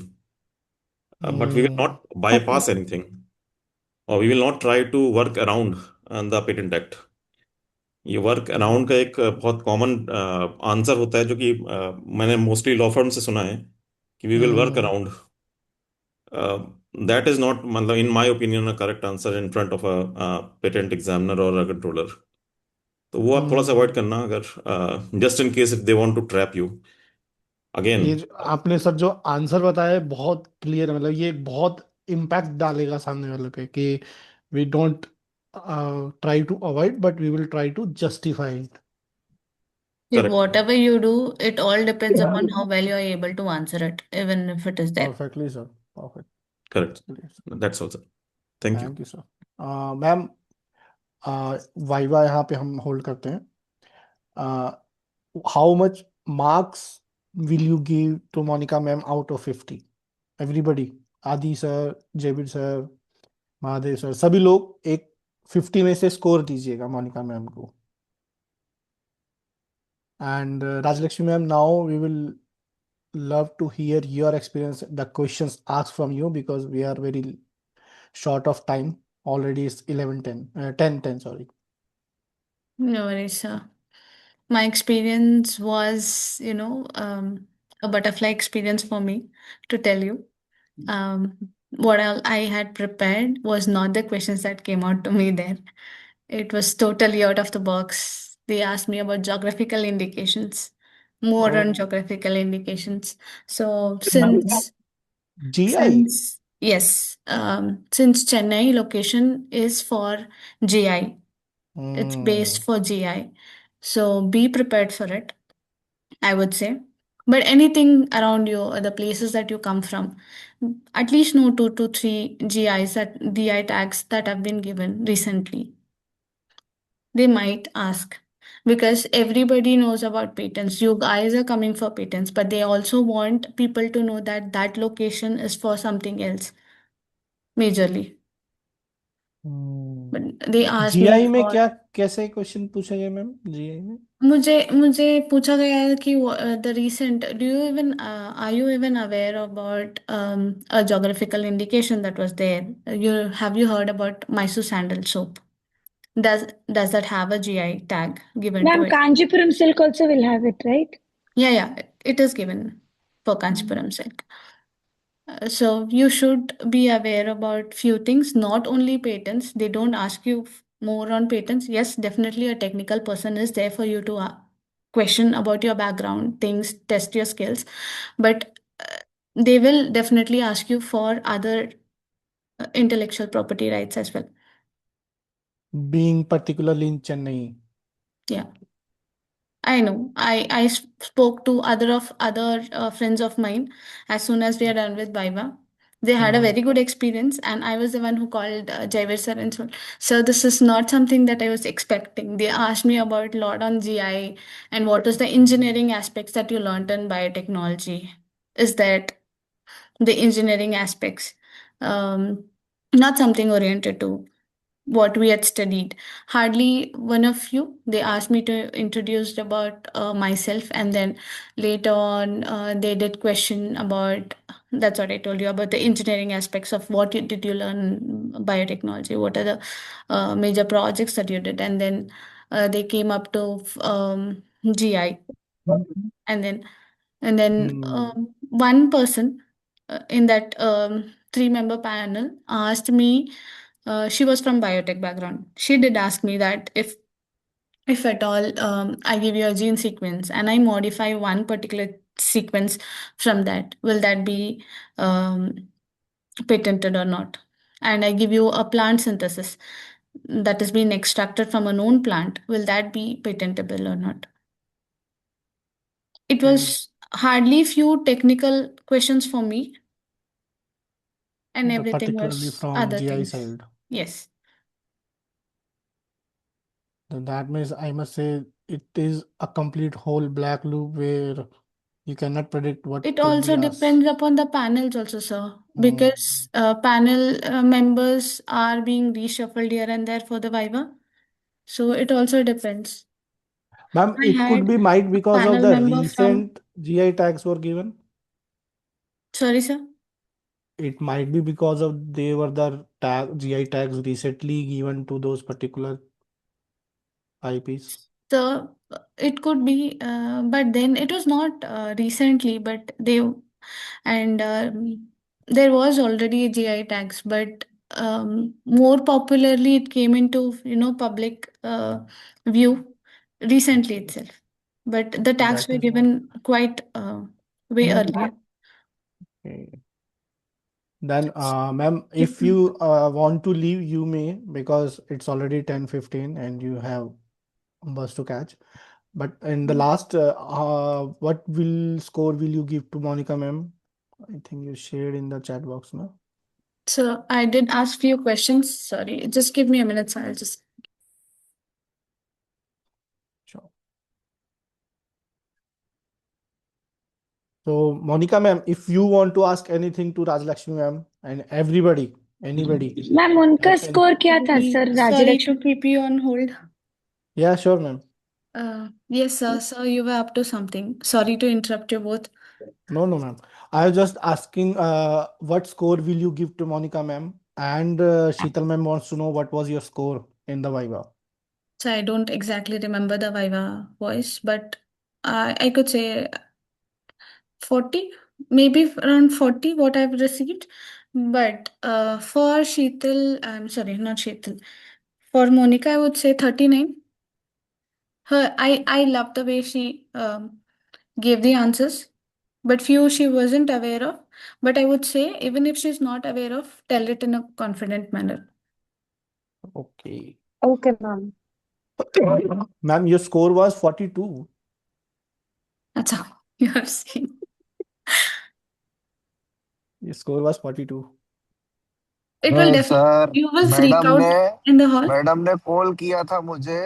But we will hmm not okay. bypass anything, or we will not try to work around the Patent Act. ये work around का एक बहुत common answer होता है, जो कि मैंने mostly law firm से सुना है कि we will work hmm around uh, that is not, मतलब, in my opinion, a correct answer in front of a patent examiner or a controller. तो वो आप थोड़ा सा अवॉइड करना, अगर just in case if they want to trap you again. ये आपने सर जो आंसर बताया है बहुत क्लियर है, मतलब ये बहुत इम्पैक्ट डालेगा सामने वाले पे कि we don't try to avoid but we will try to justify it. Correct, Whatever you do, it all depends upon how well you are able to answer it, even if it is there. Perfectly sir, perfect. Correct, that's all sir, thank you. Thank you sir. Ma'am, viva यहाँ पे हम hold करते हैं। How much marks will you give to Monica ma'am out of 50? Everybody, Adi sir, जेबिर sir, Mahadev sir, सभी लोग एक 50 में से स्कोर दीजिएगा मोनिका मैम को। And Rajlakshmi ma'am, now we will love to hear your experience, the questions asked from you, because we are very short of time. Already it's 11:10, 10:10, sorry. No worries, sir. My experience was, a butterfly experience for me, to tell you. Um, what I had prepared was not the questions that came out to me there. It was totally out of the box. They asked me about geographical indications, more on Oh, geographical indications. So since GI. yes, since Chennai location is for GI, it's based for GI. So be prepared for it, I would say. But anything around you, or the places that you come from, at least know 2 to 3 GI tags that have been given recently. They might ask, because everybody knows about patents. You guys are coming for patents, but they also want people to know that that location is for something else, majorly. But they asked me GI में for. क्या कैसे question पूछा गया ma'am? GI में मुझे पूछा गया है कि the recent, are you even aware about a geographical indication that was there? Have you heard about Mysore sandal soap? Does that have a GI tag given to Ma'am, it? Kanchipuram silk also will have it, right? Yeah, it is given for Kanchipuram silk. So you should be aware about few things, not only patents. They don't ask you more on patents. Yes, definitely a technical person is there for you to question about your background, things, test your skills, but they will definitely ask you for other intellectual property rights as well. being particularly in Chennai. Yeah. I know. I spoke to other friends of mine as soon as we are done with Viva. They had a very good experience, and I was the one who called Jaivir sir and told, "Sir, this is not something that I was expecting." They asked me about lot on GI and what is the engineering aspects that you learned in biotechnology. Is that the engineering aspects, um, not something oriented to what we had studied. Hardly one of you. They asked me to introduce about myself, and then later on, they did question about. That's what I told you about the engineering aspects of what did you learn in biotechnology. What are the major projects that you did, and then they came up to GI, and then one person in that 3-member panel asked me. She was from biotech background. She did ask me that if at all I give you a gene sequence and I modify one particular sequence from that, will that be patented or not? And I give you a plant synthesis that has been extracted from a known plant, will that be patentable or not? It was hardly few technical questions for me, and everything Particularly was from other GI things. side. Yes. Then that means I must say it is a complete whole black loop where you cannot predict what It could also be asked. depends upon the panels also, sir, because panel members are being reshuffled here and there for the Viva. So it also depends. Ma'am, I it could be had might because of panel the member from, recent GI tags were given. sorry, sir. It might be because of they were the GI tags recently given to those particular IPs. So it could be, but then it was not recently, but and there was already a GI tax, but more popularly it came into public view recently itself. But the tax That were is given quite way earlier. okay. Then, ma'am, if you want to leave, you may, because it's already 10:15 and you have bus to catch. But in the last, what will score will you give to Monica, ma'am? I think you shared in the chat box now. So I did ask few questions. Sorry, just give me a minute. So I'll just. Sure. So, Monica, ma'am, if you want to ask anything to Rajalakshmi, ma'am, and everybody, anybody, ma'am उनका have any- score क्या था sir Sorry Rajyalakshmi? to keep you on hold. Yeah, sure, ma'am. Yes, sir. So you were up to something. Sorry to interrupt you both. No, no, ma'am. I was just asking, what score will you give to Monica, ma'am? And Sheetal, ma'am, wants to know what was your score in the Viva. So I don't exactly remember the Viva voice, but I could say 40, maybe around 40 what I've received. But for Sheetal, I'm sorry, not Sheetal. For Monica, I would say 39. I love the way she gave the answers, but few she wasn't aware of. But I would say, even if she's not aware of, tell it in a confident manner. Okay. Okay, ma'am. Ma'am, your score was 42. That's how you have seen. Your score was 42. It will definitely, sir you will freak out in the hall. Madam ने call किया था मुझे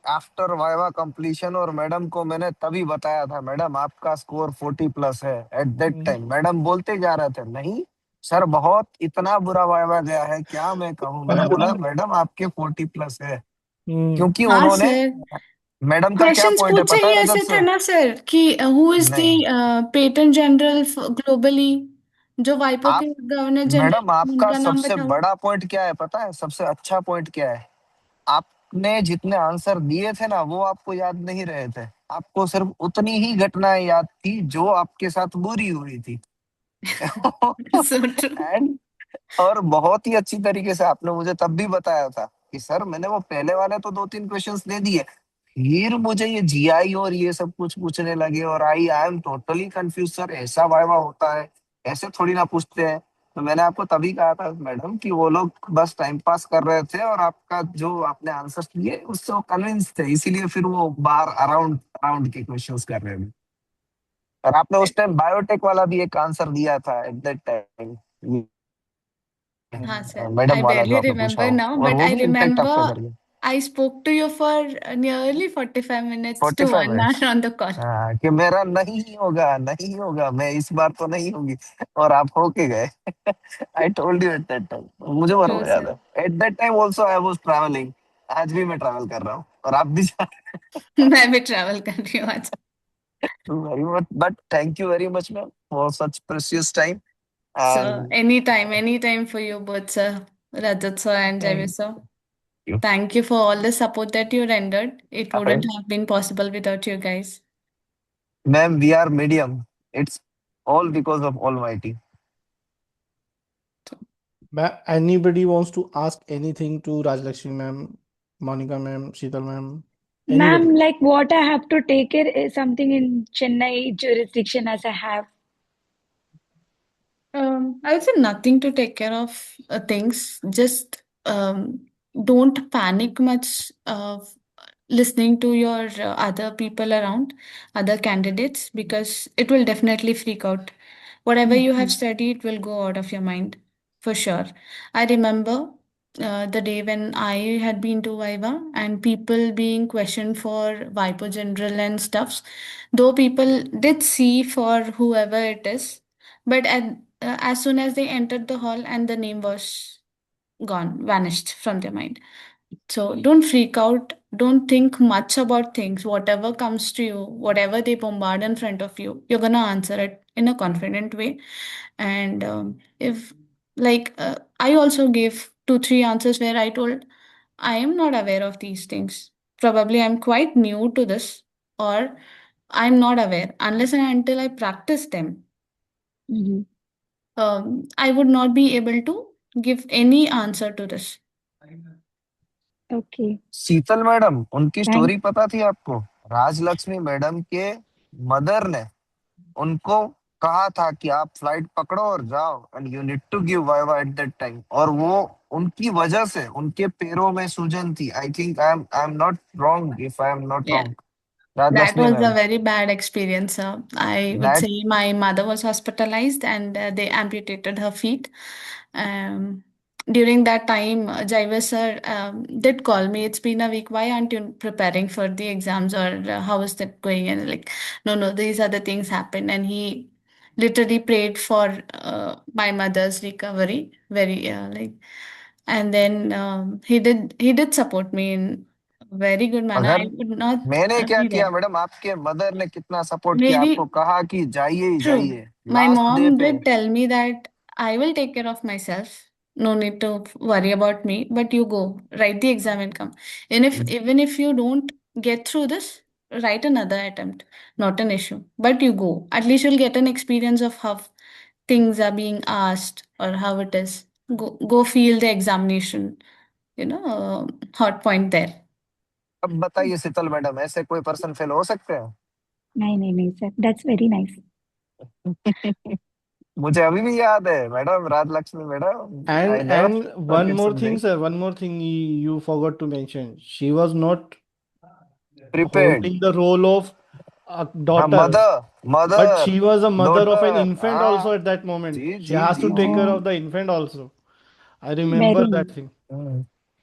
after viva completion और madam को मैंने तभी बताया था मैडम आपका स्कोर 40 प्लस है एट दैट टाइम मैडम बोलते जा रहे थे नहीं सर बहुत इतना बुरा वाइवा गया है क्या मैं कहूँ मैंने बोला मैडम आपके 40 प्लस है क्योंकि हाँ उन्होंने सर, मैडम का क्या क्वेश्चंस पॉइंट है पूछे पता ही है रजत ऐसे थे सर ना सर कि हु इज द नहीं पेटेंट जनरल ग्लोबली, जो वाइपो आप के गवर्नर मैडम जनरल, आपका उनका नाम सबसे बताओ। बड़ा पॉइंट क्या है पता है सबसे अच्छा पॉइंट क्या है आपने जितने आंसर दिए थे ना वो आपको याद नहीं रहे थे आपको सिर्फ उतनी ही घटनाएं याद थी जो आपके साथ बुरी हुई थी So true. एंड और बहुत ही अच्छी तरीके से आपने मुझे तब भी बताया था कि सर मैंने वो पहले वाले तो 2-3 क्वेश्चंस दे दिए फिर मुझे ये जीआई और ये सब कुछ पूछने लगे और I am totally confuse sir ऐसा वाइवा होता है ऐसे थोड़ी ना पूछते हैं तो मैंने आपको तभी कहा था मैडम कि वो लोग बस टाइम पास कर रहे थे और आपका जो आपने आंसर किए उससे वो कन्विंस थे इसीलिए फिर वो बाहर अराउंड अराउंड के क्वेश्चंस कर रहे थे और आपने उस टाइम बायोटेक वाला भी एक आंसर दिया था एट दैट टाइम हाँ सर, मैडम I वाला जो barely आपने पूछा remember हो now, और but वो I भी इनफेक्ट remember आपका करके I spoke to you for nearly 45 minutes to 45 1 hour minutes on the call. हाँ कि मेरा नहीं होगा मैं इस बार तो नहीं होगी और आप होके गए I told you eight that time मुझे True, बरोबर याद sir. है eight that time also I was travelling आज भी मैं ट्रैवल कर रहा हूँ और आप भी जा मैं भी ट्रैवल कर रही हूँ आज। Very much but thank you very much ma'am for such precious time So and anytime for you both, sir, Rajat sir and Javi sir. You Thank you for all the support that you rendered. It wouldn't friend have been possible without you guys. Ma'am we are medium it's all because of almighty Anybody wants to ask anything to Rajalakshmi, ma'am, Monica, ma'am, Sheetal, ma'am? Ma'am, Anybody? like what I have to take it is something in Chennai jurisdiction as I have. I would say nothing to take care of things. Just don't panic much of listening to your other people around, other candidates, because it will definitely freak out. Whatever you have studied will go out of your mind for sure. I remember the day when I had been to Viva and people being questioned for Vipo General and stuffs, though people did see for whoever it is, but as soon as they entered the hall and the name was gone, vanished from their mind. So don't freak out. Don't think much about things. Whatever comes to you, whatever they bombard in front of you, you're gonna answer it in a confident way. And if like I also gave 2, 3 answers where I told I am not aware of these things. Probably I'm quite new to this, or I'm not aware unless and until I practice them. Mhm. I would not be able to give any answer to this. Okay. Sheetal madam, उनकी Thank story पता थी आपको? Rajalakshmi madam के mother ने उनको कहा था कि आप फ्लाइट पकड़ो और जाओ, and you need to give viva at that time, और वो उनकी वजह से उनके पैरों में सूजन थी। I think I am not wrong, if I am not Yeah. Wrong, That Rajlakshmi was a ma'am. very bad experience. I would that say my mother was hospitalized and they amputated her feet. During that time, Jaiva sir did call me. It's been a week. Why aren't you preparing for the exams, or how is that going? And like, no, these are the things happen. And he literally prayed for my mother's recovery. Very and then he did support me in a very good manner. I अगर would not मैंने क्या be किया there. Madam, आपके mother ने कितना support किया, Maybe आपको कहा कि जाइए ही true. जाइए My लास्ट डे mom पे। did tell me that I will take care of myself. No need to worry about me. But you go, write the exam and come. And if even if you don't get through this, write another attempt. Not an issue. But you go. At least you'll get an experience of how things are being asked or how it is. Go feel the examination, hot point there. अब बताइए शीतल madam, ऐसे कोई person fail हो सकते हैं? no, sir. That's very nice. मुझे अभी भी याद है madam, Rajlakshmi madam, I never And one forget more thing, something. sir, one more thing you forgot to mention. She was not prepared. holding the role of a हाँ, daughter, mother, but mother, she was a mother of an daughter, infant also हाँ। at that moment. जी She जी has to जी take जी। care of Oh, the infant also. I very remember that nice. thing.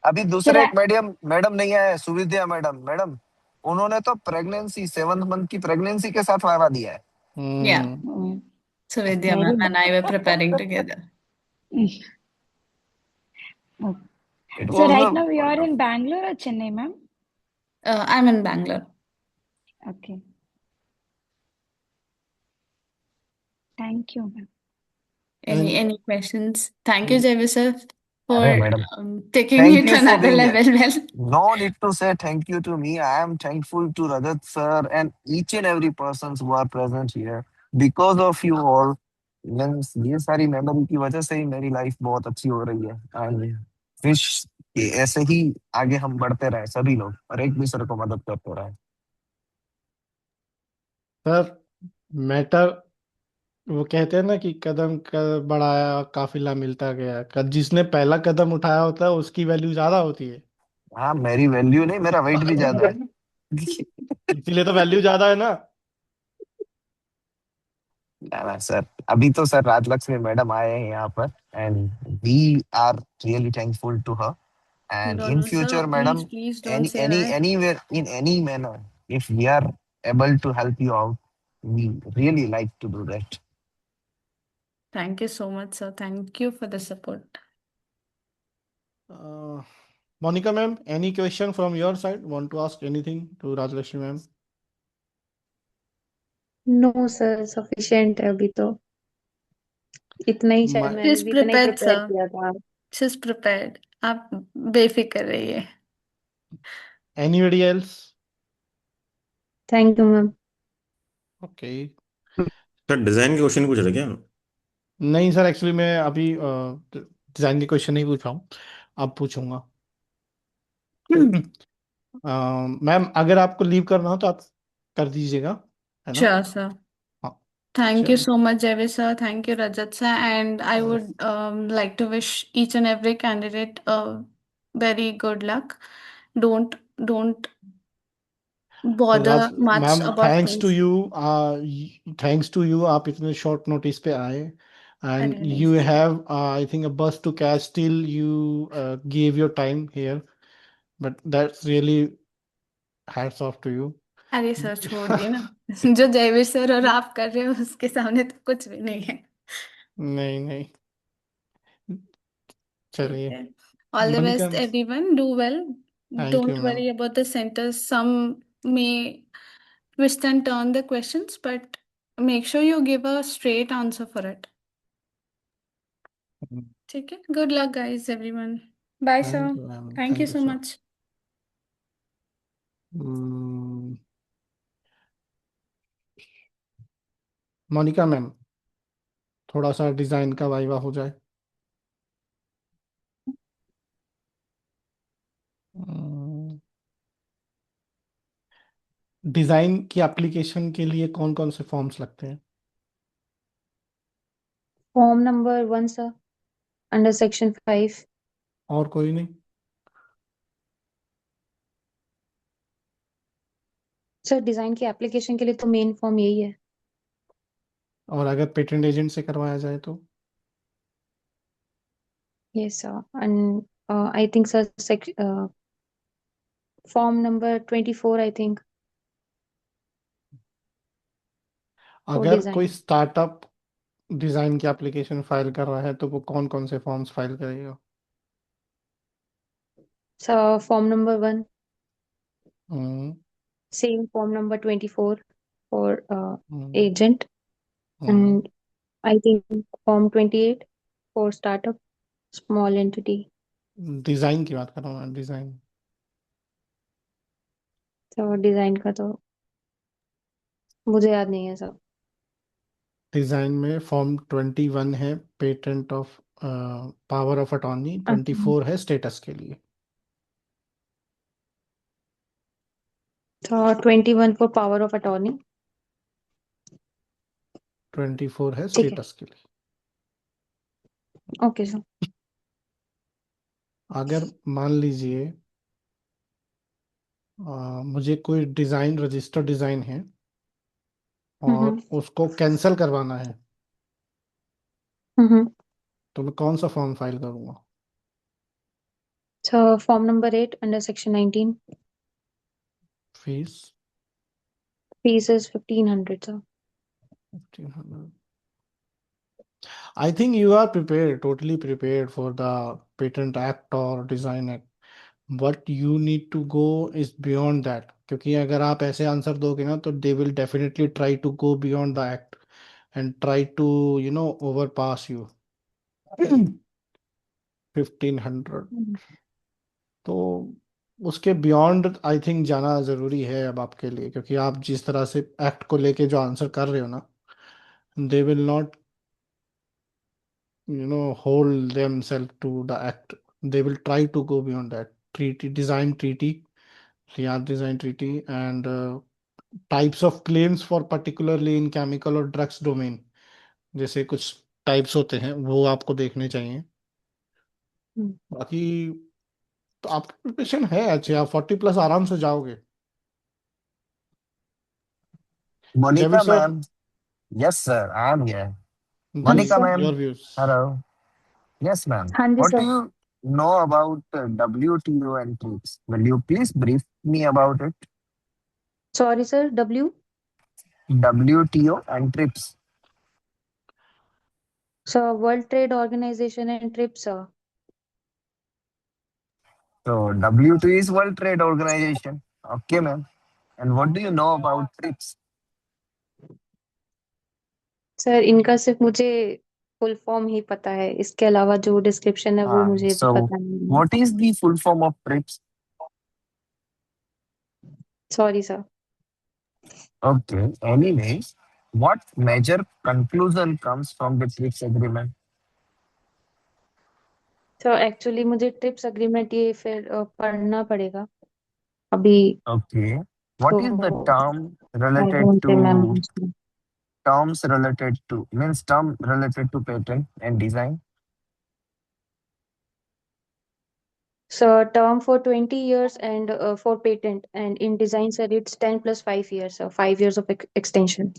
अभी Sir, दूसरे एक madam madam नहीं आए, सुविद्या मैडम। मैडम, उन्होंने तो प्रेगनेंसी 7 मंथ की प्रेगनेंसी के साथ वाइवा दिया है। Yeah. Oh, So Vidya very ma'am nice. and I were preparing together. Okay. It So right was now you are in Bangalore or Chennai, ma'am? I'm in Bangalore. Okay. Thank you, ma'am. Any And any questions? Thank you, Jaivi sir, अरे for madam, taking me thank to you for another being here. level. Well, No need to say thank you to me. I am thankful to Rajat sir and each and every persons who are present here. Because of you all, means ये सारी memory की वजह से ही मेरी life बहुत अच्छी हो रही है। एंड विश कि ऐसे ही आगे हम बढ़ते रहे सभी लोग, और एक दूसरे को मदद करते रहे। sir, मैटर वो कहते हैं ना कि कदम बढ़ाया काफिला मिलता गया। जिसने पहला कदम उठाया होता है उसकी वैल्यू ज्यादा होती है। हाँ, मेरी वैल्यू नहीं, मेरा वेट भी ज्यादा है। इसीलिए तो वैल्यू ज्यादा है ना। ना सर, अभी तो सर राजलक्ष्मी मैडम आए हैं यहाँ पर, and we are really thankful to her. And no, in no, sir. future, Please, madam, please don't say that. anywhere, in any manner, if we are able to help you out, we really like to do that. Thank you so much, sir. Thank you for the support. Monica ma'am, any question from your side? Want to ask anything to Rajlakshmi ma'am? No sir, sufficient है अभी तो। इतना ही शायद My, मैंने She's भी इतना ही prepared, prepare sir. किया था। She's prepared. आप बेफिक्र रहिए. anybody else? Thank you ma'am. Okay. Sir design के क्वेश्चन पूछ रहे क्या? नहीं सर, एक्चुअली मैं अभी डिजाइन के क्वेश्चन नहीं पूछ रहा हूँ, अब पूछूंगा। मैम अगर आपको लीव करना हो तो आप कर दीजिएगा, है ना? Sure, sir. हाँ Thank you चलिए। so much, Javi sir. Thank you, Rajat sir. And I would like to wish each and every candidate a very good luck. Don't bother much ma'am about things. Thanks to you, आप इतने short notice पे आए, and अरे नहीं you sir. Have I think a bus to catch, still you give your time here, but that's really hats off to you. अरे sir छोड़िए ना. जो जयवीर सर और आप कर रहे हो उसके सामने तो कुछ भी नहीं है. नहीं नहीं, ठीक चलिए। है. All the Monica, best, everyone. Do well. Thank you Don't ma'am. worry about the centers. Some may twist and turn the questions, but make sure you give a straight answer for it. ठीक है. Good luck, guys, everyone. Bye, sir. Thank you ma'am, Thank you thank you so sir. much. Monica ma'am थोड़ा सा design का viva हो जाए। Design की application के लिए कौन कौन से फॉर्म्स लगते हैं? Form number 1 sir, under section 5। और कोई नहीं? सर डिजाइन की एप्लीकेशन के लिए तो मेन फॉर्म यही है। और अगर पेटेंट एजेंट से करवाया जाए तो? Yes sir, and I think sir form number 24 I think, for अगर कोई डिजाइन। स्टार्टअप डिजाइन की एप्लीकेशन फाइल कर रहा है तो वो कौन कौन से फॉर्म्स फाइल करेगा? Sir form number 1, hmm. Same form number 24 for hmm. Agent, hmm. and I think Form 28 for startup, small entity. Design की बात कर रहा हूँ मैं, डिजाइन। तो डिजाइन का तो मुझे याद नहीं है सब। डिजाइन में फॉर्म 21 है patent of power of attorney, 24 है स्टेटस के लिए। तो 21 for power of attorney। 24 है ठीक है, स्टेटस के लिए। Okay sir. अगर मान लीजिए मुझे कोई डिजाइन, रजिस्टर्ड डिजाइन है और हम्म उसको कैंसिल करवाना है, हम्म। तो मैं कौन सा फॉर्म फाइल करूंगा? So form number 8 under section 19, fees? fees is 1500 sir। 1500। I think you are prepared, totally prepared for the Patent Act or Design Act. What you need to go is beyond that. क्योंकि अगर आप ऐसे answer दोगे ना तो they will definitely try to go beyond the act and try to, overpass you. 1500। तो उसके beyond I think जाना जरूरी है अब आपके लिए, क्योंकि आप जिस तरह से एक्ट को लेके जो आंसर कर रहे हो ना, they will not hold themselves to the act. They will try to go beyond that. Treaty, design treaty, Riyadh design treaty, and types of claims for particularly in chemical or drugs domain, जैसे कुछ types होते हैं वो आपको देखने चाहिए। बाकी तो आपकी प्रिपरेशन है अच्छी, आप 40+ आराम से जाओगे। David Monica sir, ma'am. Yes, sir. I am here. जी, yes Monica sir. Your ma'am. Views. Hello. Yes, ma'am. हाँ जी What do sir. you know about WTO and TRIPS? Will you please brief me about it? Sorry sir, W। WTO and TRIPS. So World Trade Organization and TRIPS sir। So WTO is World Trade Organization. Okay, ma'am. And what do you know about TRIPS? Sir इनका सिर्फ मुझे full form ही पता है, इसके अलावा जो description है वो मुझे So पता नहीं है। what is the full form of TRIPS? Sorry sir. Okay. Anyways, what major conclusion comes from the TRIPS agreement? तो एक्चुअली मुझे ट्रिप्स अग्रीमेंट ये फिर पढ़ना पड़ेगा अभी। Okay. What तो is the term I related don't to remember. term related to patent and design? So term for 20 years and for patent, and in design sir it's 10 plus 5 years, so 5 years of extension.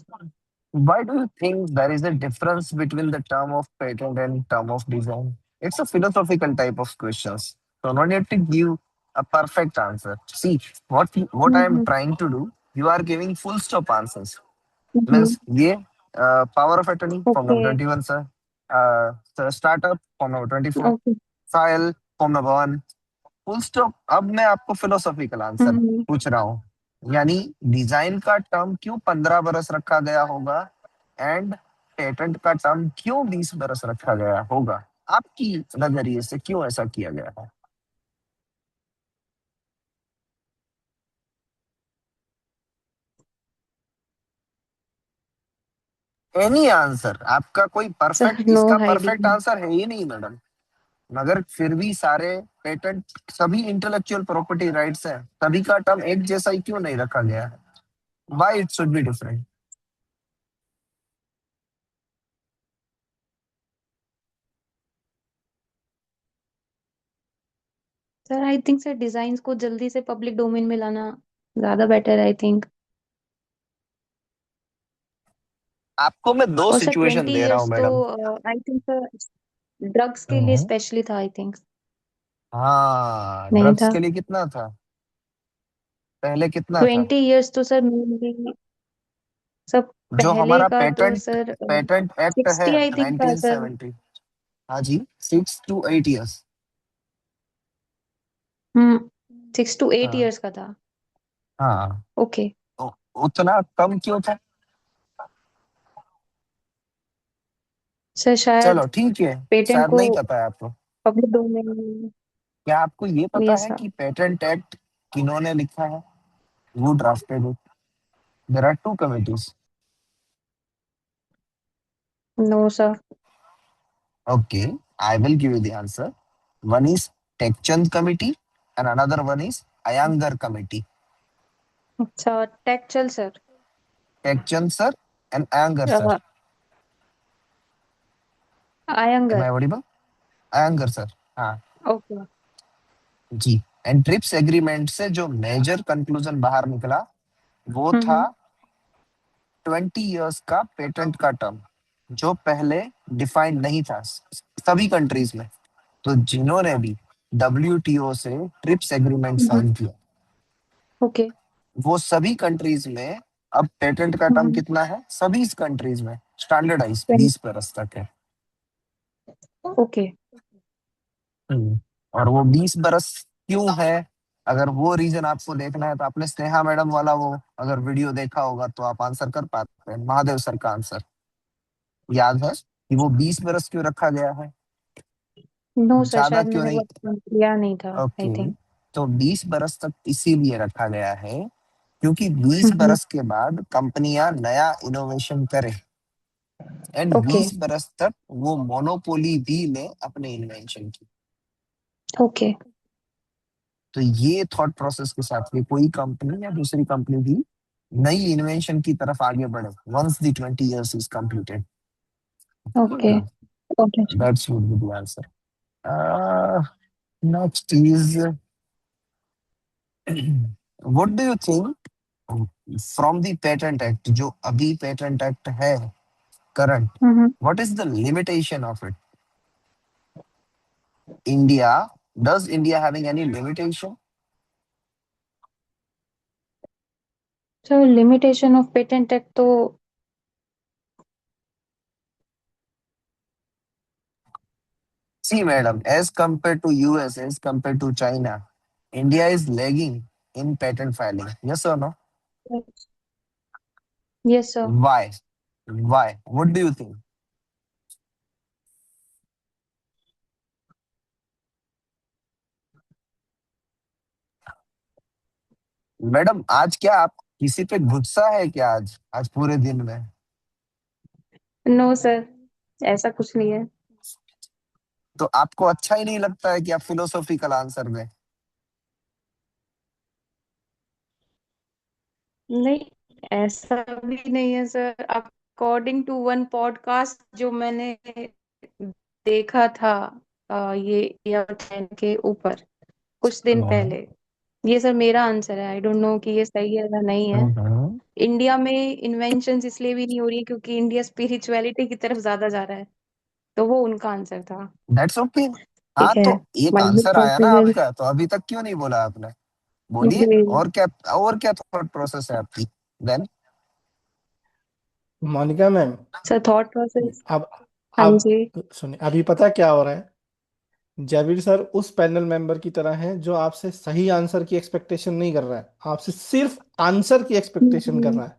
Why do you think there is a difference between the term of patent and term of design? It's a philosophical type of questions. So no need to give a perfect answer. See, what I am Mm-hmm. trying to do, you are giving full stop answers. Mm-hmm. Means ये power of attorney form number Okay. 21 sir. Startup form number 24. Okay. File form number 1. Full stop. अब मैं आपको philosophical answer Mm-hmm. पूछ रहा हूँ, यानी design का term क्यों 15 बरस रखा गया होगा एंड पेटेंट का टर्म क्यों 20 बरस रखा गया होगा? आपकी नजरिए से क्यों ऐसा किया गया है? एनी आंसर, आपका कोई सर परफेक्ट, नो इसका परफेक्ट आइडिया। आंसर है ही नहीं मैडम। मगर फिर भी सारे पेटेंट, सभी इंटेलेक्चुअल प्रॉपर्टी राइट्स हैं, सभी का टर्म एक जैसा ही क्यों नहीं रखा गया है? Why it should be different? Sir I think sir design को जल्दी से पब्लिक डोमेन में लाना ज्यादा बेटर है आई थिंक। आपको मैं दो और सर सिचुएशन 20 दे रहा हूँ इयर्स तो मैडम। आई थिंक सर ड्रग्स के लिए स्पेशली था आई थिंक। हाँ, नहीं ड्रग्स था। के लिए कितना था, पहले कितना था? 20 इयर्स तो सर मेनली सब जो पहले हमारा का तो पेटेंट सर पेटेंट एक्ट है 60 आई थिंक था सर। 1970। हाँ जी, 6 to 8 years। 6 to 8 हाँ इयर्स का था। हाँ। ओके। तो उतना कम क्यों था? सर चलो शायद ठीक है, पेटेंट शायद को नहीं पता है आपको। Public domain. क्या आपको ये पता यस है सर। कि पेटेंट एक्ट किन्होंने लिखा है? Who drafted it? There are two committees. No sir. Okay, I will give you the answer. One is Techchand committee and another one is Iyengar committee. अच्छा टेक्चुअल sir. Techchand sir and Iyengar sir. Am I Iyengar. audible? Iyengar sir. हाँ okay. जी। And TRIPS agreement से जो major conclusion बाहर निकला वो था 20 years का पेटेंट का टर्म, जो पहले डिफाइंड नहीं था सभी कंट्रीज में। तो जिन्होंने भी WTO से ट्रिप्स एग्रीमेंट साइन किया, ओके। वो सभी कंट्रीज में अब पेटेंट का टर्म कितना है, सभी कंट्रीज में स्टैंडर्डाइज 20 बरस तक है। ओके। और वो 20 बरस क्यों है? अगर वो रीजन आपको देखना है तो आपने स्नेहा मैडम वाला वो अगर वीडियो देखा होगा तो आप आंसर कर पाते हैं। महादेव सर का आंसर याद है कि वो 20 बरस क्यों रखा गया है, नो सर ज्यादा शायद क्यों मैंने नहीं? वो लिया नहीं था आई ओके, थिंक। तो 20 बरस तक इसीलिए रखा गया है क्योंकि 20 बरस के बाद कंपनियां नया इनोवेशन करें एंड ओके। 20 बरस तक वो मोनोपोली भी ले अपने इन्वेंशन की। ओके। तो ये थॉट प्रोसेस के साथ कि कोई कंपनी या दूसरी कंपनी भी नई इन्वेंशन की तरफ आगे बढ़े once the 20 years is completed. Okay. Okay. That would be the answer. Next is what do you think from the patent act, जो अभी patent act है current, what is the limitation of it? Does India having any limitation? Sir limitation of patent act तो See, madam, as compared to US, as compared to China, India is lagging in patent filing. Yes or no? Yes sir. Why? Why? What do you think? Madam आज क्या आप किसी पे गुस्सा है क्या? आज पूरे दिन में? नो सर ऐसा कुछ नहीं है। तो आपको अच्छा ही नहीं लगता है कि आप फिलोसॉफिकल आंसर में? नहीं ऐसा भी नहीं है sir. According to one podcast जो मैंने देखा था ये ईयर 10 के ऊपर कुछ दिन पहले, ये सर मेरा आंसर है। आई डोंट नो कि ये सही है या नहीं है। इंडिया में इन्वेंशंस इसलिए भी नहीं हो रही है क्योंकि इंडिया स्पिरिचुअलिटी की तरफ ज्यादा जा रहा है, तो वो उनका आंसर था। That's okay. हाँ ठीक है। तो एक माइंड आंसर आया ना प्रोसीजर। आपका, तो अभी तक क्यों नहीं बोला आपने? बोलिए, और क्या थॉट प्रोसेस है आपकी then? Monica ma'am, sir thought process. अब हाँ अब जी। सुनिए, अभी पता क्या हो रहा है। जयवीर सर उस पैनल मेंबर की तरह है जो आपसे सही आंसर की एक्सपेक्टेशन नहीं कर रहा है, आपसे सिर्फ आंसर की एक्सपेक्टेशन कर रहा है।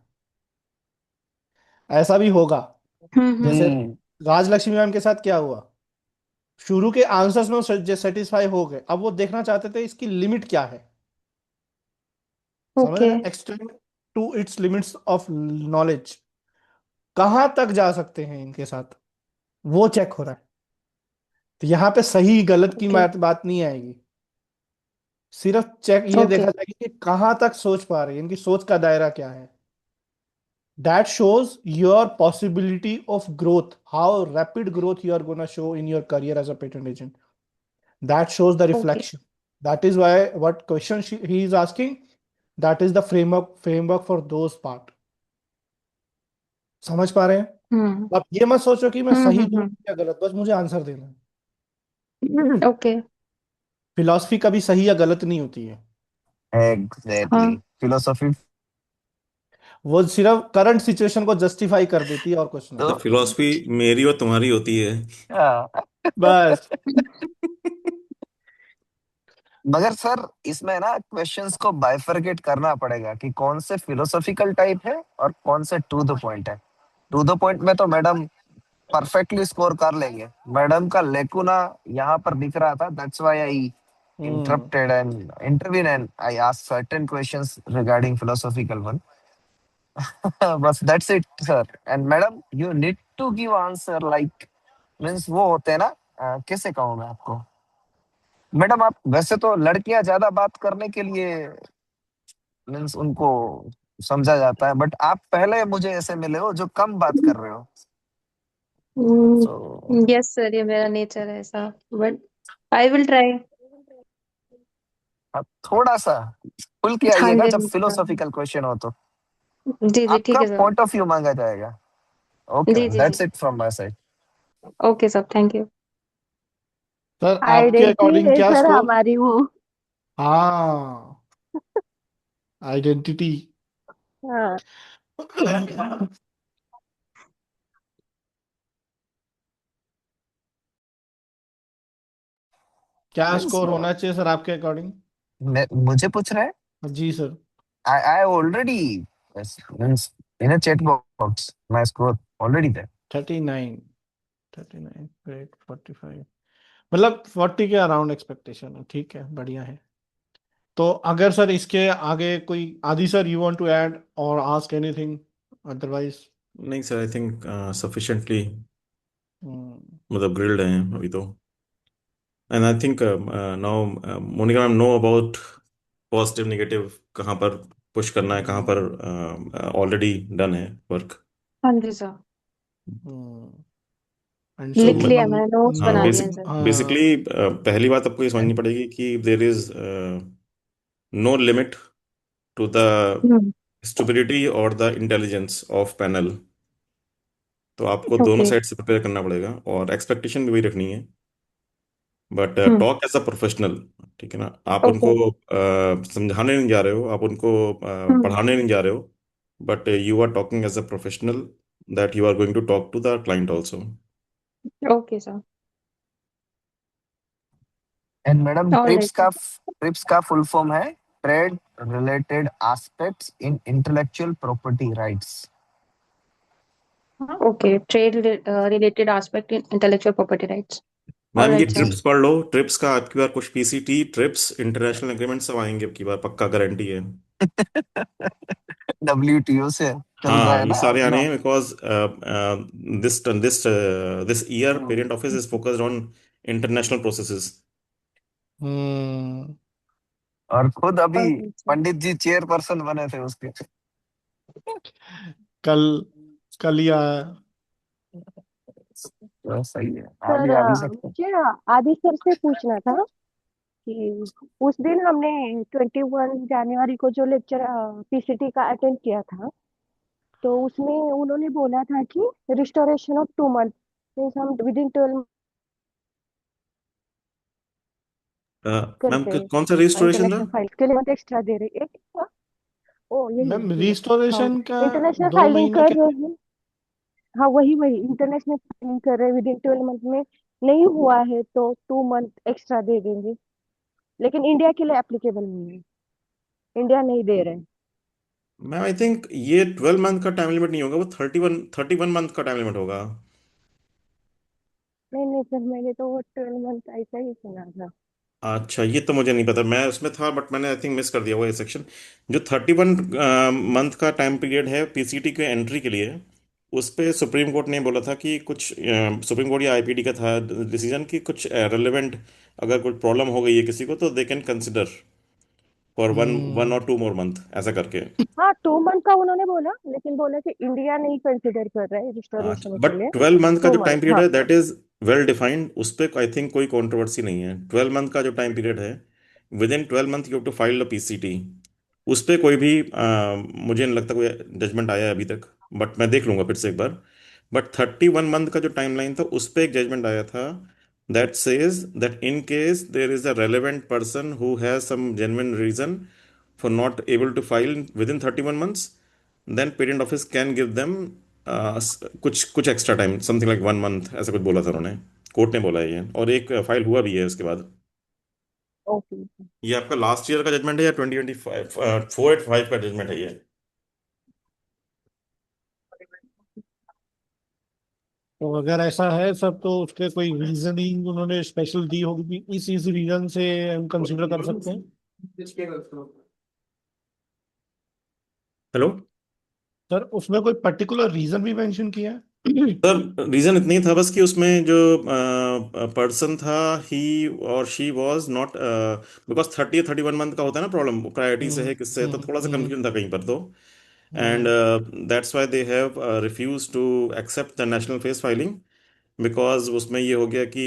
ऐसा भी होगा जैसे हम्म। राजलक्ष्मी मैम के साथ क्या हुआ। शुरू के आंसर्स में वो सेटिस्फाई हो गए, अब वो देखना चाहते थे इसकी लिमिट क्या है। समझ ओके। रहे? Extend to its limits of knowledge. कहाँ तक जा सकते हैं इनके साथ, वो चेक हो रहा है। तो यहाँ पे सही गलत की ओके बात नहीं आएगी, सिर्फ चेक ये ओके देखा जाएगा कि कहाँ तक सोच पा रहे हैं, इनकी सोच का दायरा क्या है। That shows your possibility of growth, how rapid growth you are going to show in your career as a patent agent. That shows the okay reflection. That is why what question he is asking, that is the framework for those part. समझ पा रहे हैं? हम्म आप ये मत सोचो कि मैं सही दूं हम्म या गलत, बस मुझे आंसर देना है। ओके फिलॉसफी कभी सही या गलत नहीं होती है, एग्जैक्टली हाँ फिलोसॉफी। वो सिर्फ करंट सिचुएशन को जस्टिफाई कर देती है और कुछ नहीं। तो मतलब फिलॉसफी मेरी और तुम्हारी होती है। हाँ, बस। मगर सर इसमें ना क्वेश्चंस को बाइफरकेट करना पड़ेगा कि कौन से फिलोसॉफिकल टाइप है और कौन से टू द पॉइंट है। टू द पॉइंट में तो मैडम परफेक्टली स्कोर कर लेंगे। मैडम का लेकुना यहाँ पर दिख रहा था, that's why I hmm interrupted and intervene and I asked certain questions regarding philosophical one. बस that's it sir. And madam you need to give answer like means वो होते हैं ना कैसे कहूँ मैं आपको। मैडम आप वैसे तो लड़कियां ज्यादा बात करने के लिए मीन्स उनको समझा जाता है, बट आप पहले मुझे ऐसे मिले हो जो कम बात कर रहे हो। सो यस सर, ये मेरा नेचर है ऐसा, बट आई विल ट्राई। आप थोड़ा सा खुल के हाँ आइएगा जी जब हाँ फिलोसॉफिकल क्वेश्चन हो तो जी जी ठीक आपका है सर। पॉइंट ऑफ व्यू मांगा जाएगा। ओके जी मैम जी जी that's it from my side. Okay sir, thank you. Sir आपके आइडेंटिटी अकॉर्डिंग है क्या सर स्कोर? हमारी वो। हाँ, आइडेंटिटी। हाँ। क्या मीन्स स्कोर होना चाहिए सर आपके अकॉर्डिंग? मुझे पूछ रहे हैं। जी sir. I already means in a chat box my score already there. 39, 39 great, 45, मतलब 40 के अराउंड एक्सपेक्टेशन है, ठीक है, बढ़िया है। तो अगर सर इसके आगे कोई Adi sir you want to add और आस्क एनीथिंग, अदरवाइज? नहीं सर, आई थिंक सफिशिएंटली मतलब ग्रिल्ड हैं अभी तो। And I think now Monica ma'am know about positive negative कहाँ पर पुश करना है, कहाँ पर ऑलरेडी डन है वर्क। हाँ जी सर, एंड सो लिख लिया, मतलब मैंने नोट्स हाँ, बना लिए हैं बेसिक सर। हाँ। बेसिकली पहली बात आपको ये समझनी पड़ेगी कि there is no limit to the hmm stupidity और द इंटेलिजेंस ऑफ पैनल। तो आपको दोनों ओके साइड से प्रिपेयर करना पड़ेगा और एक्सपेक्टेशन भी वही रखनी है, but hmm talk as a professional. ठीक है ना, आप ओके उनको समझाने नहीं जा रहे हो, आप उनको हम्म पढ़ाने नहीं जा रहे हो, but you are talking as a professional that you are going to talk to the client also. Okay sir, and madam alright TRIPS का फुल फॉर्म है trade related aspects in intellectual property rights. Sir. Okay, trade related aspect in intellectual property rights. Ma'am ये alright sir. TRIPS पढ़ लो, trips का आपकी बार कुछ PCT trips international agreement सब आएंगे अब की बार, पक्का गारंटी है। WTO से चल रहा हाँ, है ये ना सारे आने अपना। हैं because this year patent office is focused on international processes. Hmm और खुद अभी alright sir. Pandit ji chairperson बने थे उसके। कल कल ही आया। तो सही है, आप सर भी आ भी सकते हैं। मुझे आदि सर से पूछना था कि उस दिन हमने 21 जनवरी को जो लेक्चर पीसीटी का अटेंड किया था, तो उसमें उन्होंने बोला था कि रिस्टोरेशन ऑफ 2 मंथ मीन्स हम विद इन 12 मैम करते हैं कौन सा रजिस्ट्रेशन था? इंटरनेशनल फाइल के लिए मंथ एक्स्ट्रा दे रहे एक ओ यही मैम ये हाँ रिस्टोरेशन का इंटरनेशनल 2 महीने फाइलिंग कर के? रहे हैं। हाँ वही वही इंटरनेशनल फाइलिंग कर रहे हैं विद इन 12 मंथ में नहीं हुआ है तो 2 मंथ एक्स्ट्रा दे देंगे, लेकिन इंडिया के लिए एप्लीकेबल नहीं है, इंडिया नहीं दे रहे हैं। मैम आई थिंक ये 12 मंथ का टाइम लिमिट नहीं होगा, वो 31 मंथ का टाइम लिमिट होगा। नहीं नहीं सर, मैंने तो वो 12 मंथ ऐसा ही सुना था। अच्छा, ये तो मुझे नहीं पता, मैं उसमें था बट मैंने आई थिंक मिस कर दिया वो ये सेक्शन। जो 31 मंथ का टाइम पीरियड है पीसीटी के एंट्री के लिए, उस पे सुप्रीम कोर्ट ने बोला था कि कुछ सुप्रीम कोर्ट या आईपीडी का था डिसीजन कि कुछ रेलेवेंट अगर कुछ प्रॉब्लम हो गई है किसी को तो they can consider for one और हम्म 2 more month ऐसा करके। हाँ 2 मंथ का उन्होंने बोला, लेकिन बोला कि इंडिया नहीं कंसिडर कर रहा है रिस्टोरेशन के बट लिए। 12 मंथ का टू जो टाइम मंथ पीरियड हाँ। है दैट इज वेल डिफाइंड, उस पर आई थिंक कोई कंट्रोवर्सी नहीं है। 12 मंथ का जो टाइम पीरियड है, within 12 month you have to file a PCT. उस पर कोई भी मुझे नहीं लगता कोई जजमेंट आया है अभी तक, बट मैं देख लूंगा फिर से एक बार। बट 31 मंथ का जो टाइमलाइन था उस पर एक जजमेंट आया था that says that in case there is a relevant person who has some genuine reason for not able to file within 31 months, then parent office can give them कुछ कुछ extra time, something like 1 month ऐसा कुछ बोला था उन्होंने। Court ने बोला है ये, और एक फाइल हुआ भी है उसके बाद। ओके। ये आपका लास्ट ईयर का जजमेंट है या 2025 485 का जजमेंट है ये? तो अगर ऐसा है सब तो उसके कोई रीजनिंग उन्होंने स्पेशल दी होगी, इस रीजन से हम कंसिडर कर सकते हैं। हेलो सर उसमें कोई पर्टिकुलर रीजन भी मेंशन किया है? सर, रीजन इतना ही था बस कि उसमें जो पर्सन था ही और she was not, because 30 31 month का होता है ना प्रॉब्लम, प्रायोरिटी से है किससे है, तो थोड़ा सा हम्म कंफ्यूजन था कहीं पर तो। and hmm that's why they have refused to accept the national face filing, because उसमें ये हो गया कि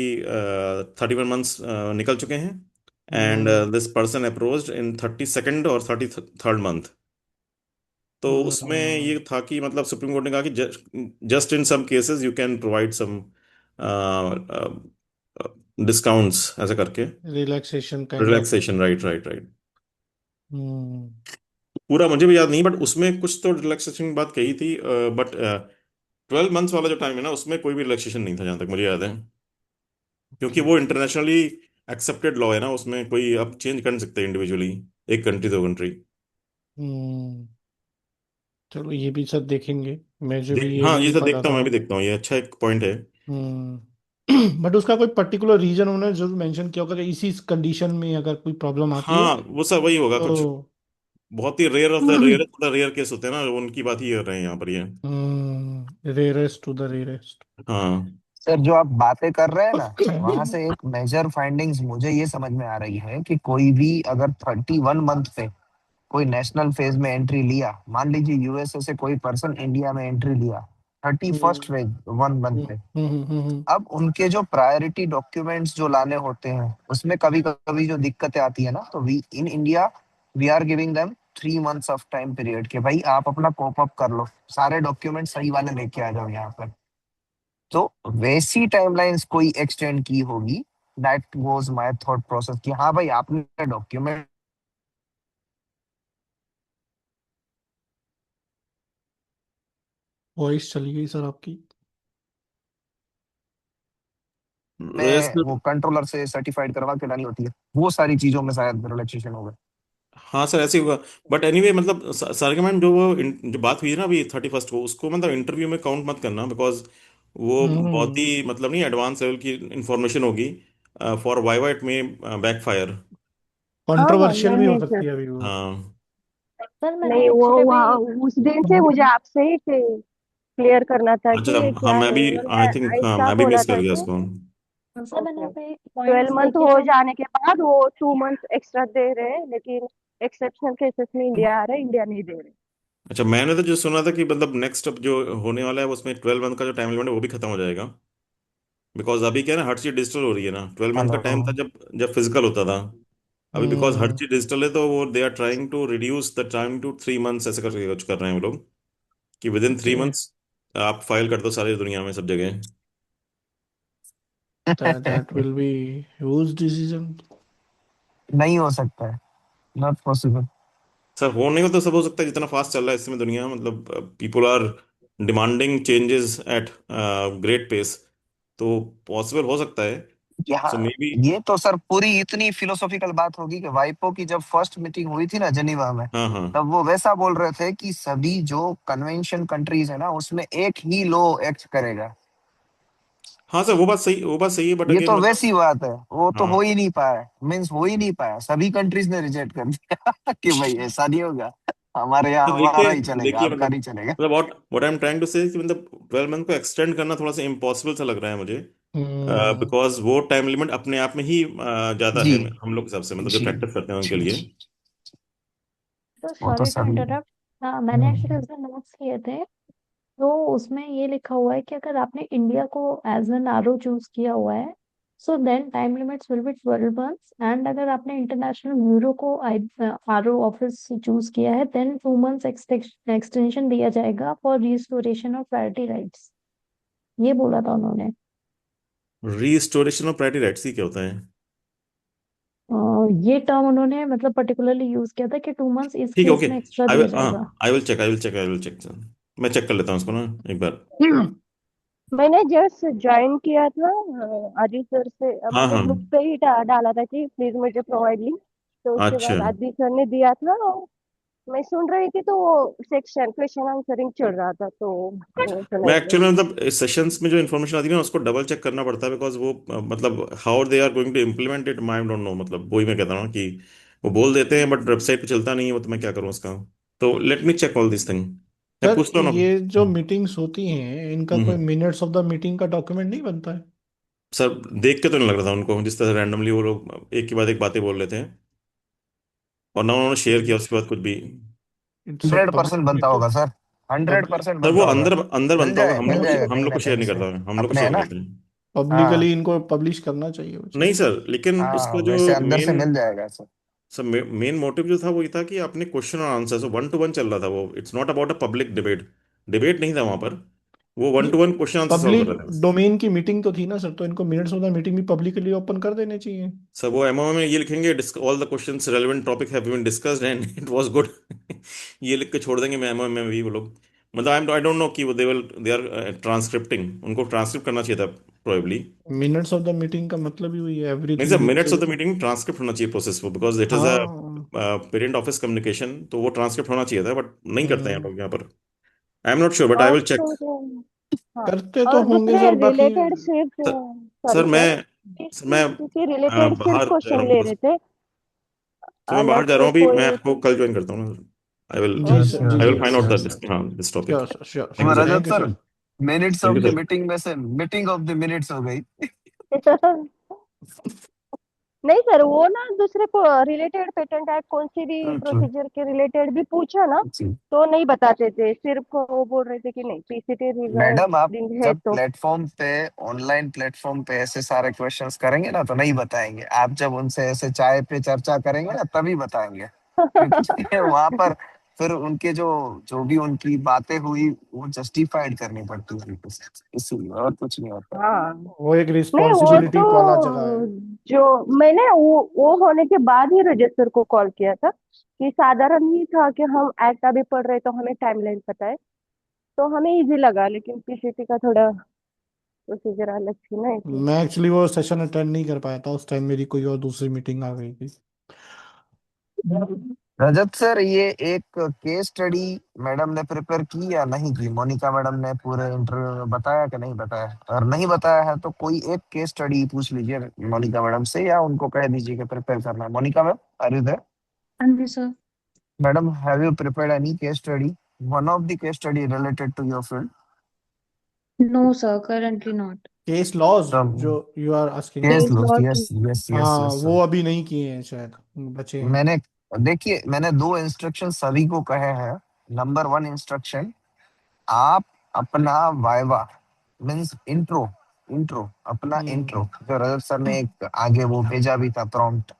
31 months निकल चुके हैं, and hmm this person approached in 32nd और 33rd मंथ। तो उसमें हम्म ये था कि मतलब सुप्रीम कोर्ट ने कहा कि just in some cases you can provide some discounts ऐसा करके। Relaxation kind of. Relaxation, right right right. Hmm पूरा मुझे भी याद नहीं, बट उसमें कुछ तो रिलैक्सेशन की बात कही थी, बट 12 मंथ्स वाला जो टाइम है ना उसमें कोई भी रिलैक्सेशन नहीं था जहां तक मुझे याद है, क्योंकि वो इंटरनेशनली एक्सेप्टेड लॉ है ना, उसमें कोई आप चेंज कर नहीं सकते इंडिविजुअली, एक कंट्री दो कंट्री। हम्म चलो ये भी सब देखेंगे, मुझे भी ये हाँ, ये नहीं सब पता देखता हूँ, था। मैं भी देखता हूँ, ये अच्छा एक पॉइंट है। बट उसका कोई पर्टिकुलर रीजन उन्होंने जरूर मेंशन किया होगा कि इसी कंडीशन में अगर कोई प्रॉब्लम आती है हाँ, वो सब वही होगा कुछ, तो। बहुत ही rare of the rare of the rare case होते हैं ना, उनकी बात ही कर रहे हैं यहाँ पर ये। Rarest to the rarest. हाँ सर जो आप बातें कर रहे हैं ना, वहां से एक मेजर फाइंडिंग्स मुझे ये समझ में आ रही है कि कोई भी अगर 31 मंथ पे कोई नेशनल फेज में एंट्री लिया, मान लीजिए यूएसए से कोई पर्सन इंडिया में एंट्री लिया 31st फेज 1 मंथ पे, अब उनके जो प्रायोरिटी डॉक्यूमेंट्स जो लाने होते हैं उसमें कभी कभी जो दिक्कतें आती है ना, तो we in India we are giving them 3 months of time period के भाई आप अपना कोप अप कर लो, सारे डॉक्यूमेंट सही वाले लेके आ जाओ यहाँ पर। तो वैसी टाइमलाइंस कोई एक्सटेंड की होगी, that was my thought process कि हाँ भाई आपने डॉक्यूमेंट। वॉइस चली गई सर आपकी। में वो कंट्रोलर से सर्टिफाइड करवा के लानी होती है, वो सारी चीजों में शायद रिलैक्सेशन होगा। हाँ सर, ऐसे ही हुआ। बट एनीवे मतलब आर्गुमेंट जो वो जो बात हुई है ना अभी 31st को, उसको मतलब इंटरव्यू में काउंट मत करना, बिकॉज वो बहुत हम्म ही मतलब नहीं एडवांस लेवल की इंफॉर्मेशन होगी। फॉर वाइवा इट में बैकफायर। हाँ हाँ कंट्रोवर्शियल भी हो नहीं सर। सकती है अभी वो। हाँ सर मैंने नहीं वो एक्चुअली वहाँ भी उस दिन से मुझे आपसे ही क्लियर करना था अच्छा, कि ये हाँ क्या मैं है। भी उन्होंने आई थिंक, हाँ ऐसा मैं भी बोला मिस कर था गया कि उसको। सर मैंने ओके अभी ट्वेल्व पॉइंट्स मंथ देखे हो थे। जाने के बाद वो 2 मंथ एक्स्ट्रा दे रहे हैं, लेकिन एक्सेप्शनल केसेस में इंडिया आ रहा है, इंडिया नहीं दे रहे। अच्छा, मैंने तो जो सुना था कि मतलब नेक्स्ट अब जो होने वाला है उसमें 12 मंथ का जो टाइम लिमिट है वो भी खत्म हो जाएगा, बिकॉज अभी क्या है ना, हर चीज डिजिटल हो रही है ना। 12 मंथ का हेलो। टाइम था जब जब फिजिकल होता था। अभी बिकॉज हर हम्म चीज डिजिटल है तो वो they are trying to reduce the time to 3 months ऐसे करके कुछ कर रहे हैं वो लोग, कि with in three okay. Months आप फाइल कर दो सारी दुनिया में सब जगह। That will be huge decision. नहीं हो सकता है, नॉट पॉसिबल। सर होने को तो सब हो सकता है, जितना फास्ट चल रहा है इस समय दुनिया, मतलब people are demanding changes at great pace, तो पॉसिबल हो सकता है। यहाँ सो मे बी। ये तो सर पूरी इतनी फिलोसॉफिकल बात होगी कि वाइपो की जब फर्स्ट मीटिंग हुई थी ना जेनीवा में, हाँ हाँ तब वो वैसा बोल रहे थे कि सभी जो कन्वेंशन कंट्रीज है ना उसमें एक ही लॉ एक्ट करेगा। हाँ सर, वो बात सही है, बट ये अगेन तो मतलब। वैसी बात है, वो तो हो हाँ ही नहीं पाया, मीन्स हो ही नहीं पाया, सभी कंट्रीज ने रिजेक्ट कर दिया कि भाई ऐसा नहीं होगा, हमारे यहाँ तो हमारा देखिए ही चलेगा, देखिए आपका नहीं चलेगा। मतलब what I am trying to say कि मतलब 12 मंथ को एक्सटेंड करना थोड़ा सा इम्पॉसिबल सा लग रहा है मुझे, हम्म बिकॉज वो टाइम लिमिट अपने आप में ही ज्यादा जी है हम लोग के हिसाब से, मतलब जो जी प्रैक्टिस करते हैं उनके जी लिए। जी। तो वो तो सॉरी टू सभी। इंटरप्ट। हाँ, मैंने एक्चुअली उसमें नोट्स किए थे। तो उसमें ये लिखा हुआ है कि अगर आपने इंडिया को एज एन आरओ चूज किया हुआ है, so then time limits will be 12 months. And अगर आपने इंटरनेशनल ब्यूरो को आरओ ऑफिस चूज किया है, देन 2 मंथ्स एक्सटेंशन दिया जाएगा for restoration of priority rights. ये बोला था उन्होंने। रीस्टोरेशन ऑफ प्रायोरिटी राइट्स ही क्या होता है? ये टर्म उन्होंने मतलब पर्टिकुलरली यूज किया था कि 2 मंथ्स इस ठीक है, केस ओके। में एक्स्ट्रा आई दिया विल, जाएगा। हाँ, आई विल चेक सर। मैं चेक कर लेता हूँ उसको ना एक बार। मैंने जस्ट ज्वाइन किया था आदि सर से, हाँ मैंने हाँ, ग्रुप पे ही डाला था कि प्लीज मुझे प्रोवाइड लिंक। तो उसके अच्छा। बाद आदि सर ने दिया था, और मैं सुन रही थी, तो वो सेक्शन क्वेश्चन आंसरिंग चल रहा था, तो मैंने सुना मैं ही एक्चुअली मतलब सेशंस में जो इन्फॉर्मेशन आती है ना उसको डबल चेक करना पड़ता है, बिकॉज वो मतलब how they are going to implement it I don't know, मतलब वही मैं कहता हूँ कि वो बोल देते हैं बट वेबसाइट पे चलता नहीं है वो, तो मैं क्या करूँ उसका। तो let me check all this thing. मैं सर, पूछता हूँ ना। ये जो मीटिंग्स होती हैं इनका कोई हम्म। मिनट्स ऑफ द मीटिंग का डॉक्यूमेंट नहीं बनता है? सर देख के तो नहीं लग रहा था उनको जिस तरह रैंडमली वो लोग एक के बाद एक बातें बोल रहे थे, और ना उन्होंने शेयर किया उसके बाद कुछ भी। इट्स अ 100% पब्लिक बनता मीटिंग। होगा सर, पब्लिक 100% सर वो बनता होगा। अंदर अंदर बनता होगा, मिल जाएगा हम कहीं लोग ना को शेयर कहीं नहीं से। करता है, हम लोग को अपने शो है नहीं ना। करते हैं। हाँ पब्लिकली इनको पब्लिश करना चाहिए वो नहीं चीज़। सर, लेकिन हाँ, इसका जो वैसे अंदर से मेन मिल जाएगा सर। सर मेन मोटिव जो था वो ये था कि आपने क्वेश्चन और आंसर, so 1 to 1 चल रहा था वो, it's not about a public debate. Debate नहीं था वहां पर, वो वन नहीं, two one question answer solve कर पब्लिक रहे थे बस। डोमेन की मीटिंग तो थी ना सर, तो इनको मिनट्स ऑफ द मीटिंग भी पब्लिकली ओपन कर देने चाहिए। सर वो एमओ में ये लिखेंगे all the questions relevant topic have been discussed and it was good. ये लिख के छोड़ देंगे मैं एमओ में भी वो लोग, मतलब आई डोंट नो कि वो दे आर ट्रांसक्रिप्टिंग, उनको ट्रांसक्रिप्ट करना चाहिए था probably. Minutes of the meeting का मतलब ही वही है, नहीं sir, everything which. Minutes of the meeting transcript होना चाहिए प्रोसेस वो, बिकॉज इट इज अ हाँ। पेरेंट ऑफिस कम्युनिकेशन, तो वो ट्रांसक्रिप्ट होना चाहिए था बट नहीं करते हैं हम्म, लोग यहाँ पर। आई am not sure but I और विल चेक। फिर हाँ, करते तो और होंगे दूसरे सर बाकी। रिलेटेड सिर्फ, सर, सॉरी सर, सर मैं पीसीटी के रिलेटेड सिर्फ बाहर जा रहा क्वेश्चन ले हूँ, रहे थे, तो मैं बाहर अलग जा रहा से हूँ अभी, मैं कोई। आपको कल ज्वाइन करता हूँ ना। आई विल जी यस सर, ओके, जी I yes will sir. Find yes out yes this, हाँ, this topic. Sure sir, sure thank वो you sir, sir. Rajat thank you sir, sir. Minutes thank of you the sir. Meeting में से meeting of the minutes हो गई। नहीं sir, वो ना दूसरे को रिलेटेड पेटेंट एक्ट कौन सी भी अच्छा प्रोसीजर के रिलेटेड भी पूछा ना, जी। तो नहीं बताते थे, सिर्फ वो बोल रहे थे कि नहीं पीसीटी मैडम, आप रिगार्डिंग है जब तो। प्लेटफॉर्म पे, ऑनलाइन प्लेटफॉर्म पे ऐसे सारे क्वेश्चंस करेंगे ना तो नहीं बताएंगे, आप जब उनसे ऐसे चाय पे चर्चा करेंगे ना तभी बताएंगे। क्योंकि वहां पर फिर उनके जो जो भी उनकी बातें हुई वो जस्टिफाइड करनी पड़ती है उनको। इसीलिए और कुछ नहीं होता। हाँ, वो एक नहीं वो रिस्पॉन्सिबिलिटी तो वाला जगह है। जो मैंने वो होने के बाद ही रजिस्टर को कॉल किया था, कि साधारण ही था कि हम एक्ट अभी पढ़ रहे तो हमें टाइमलाइन पता है, तो हमें इजी लगा, लेकिन पीसीटी का थोड़ा प्रोसीजर अलग थी ना इसलिए। मैं एक्चुअली वो सेशन अटेंड नहीं कर पाया था उस टाइम, मेरी कोई और दूसरी मीटिंग आ गई थी। रजत सर, ये एक केस स्टडी मैडम ने प्रिपेयर की या नहीं की? मोनिका मैडम ने पूरे इंटरव्यू में बताया कि नहीं बताया? अगर नहीं बताया है तो कोई एक केस स्टडी पूछ लीजिए मोनिका मैडम से, या उनको कह दीजिए कि प्रिपेयर करना है। Monica ma'am, are you there? हाँ जी sir. Madam, have you prepared any case study, one of the case study related to your field? No sir, currently not. Case laws from जो you are asking case for? Case law, law की। Yes yes yes हाँ, yes. वो अभी नहीं किए हैं शायद, बचे हैं। मैंने, देखिए, मैंने दो इंस्ट्रक्शन सभी को कहे हैं। नंबर वन इंस्ट्रक्शन, आप अपना वाइवा मीन्स इंट्रो, अपना इंट्रो हम्म जो रजत सर ने एक आगे वो भेजा भी था प्रॉम्प्ट,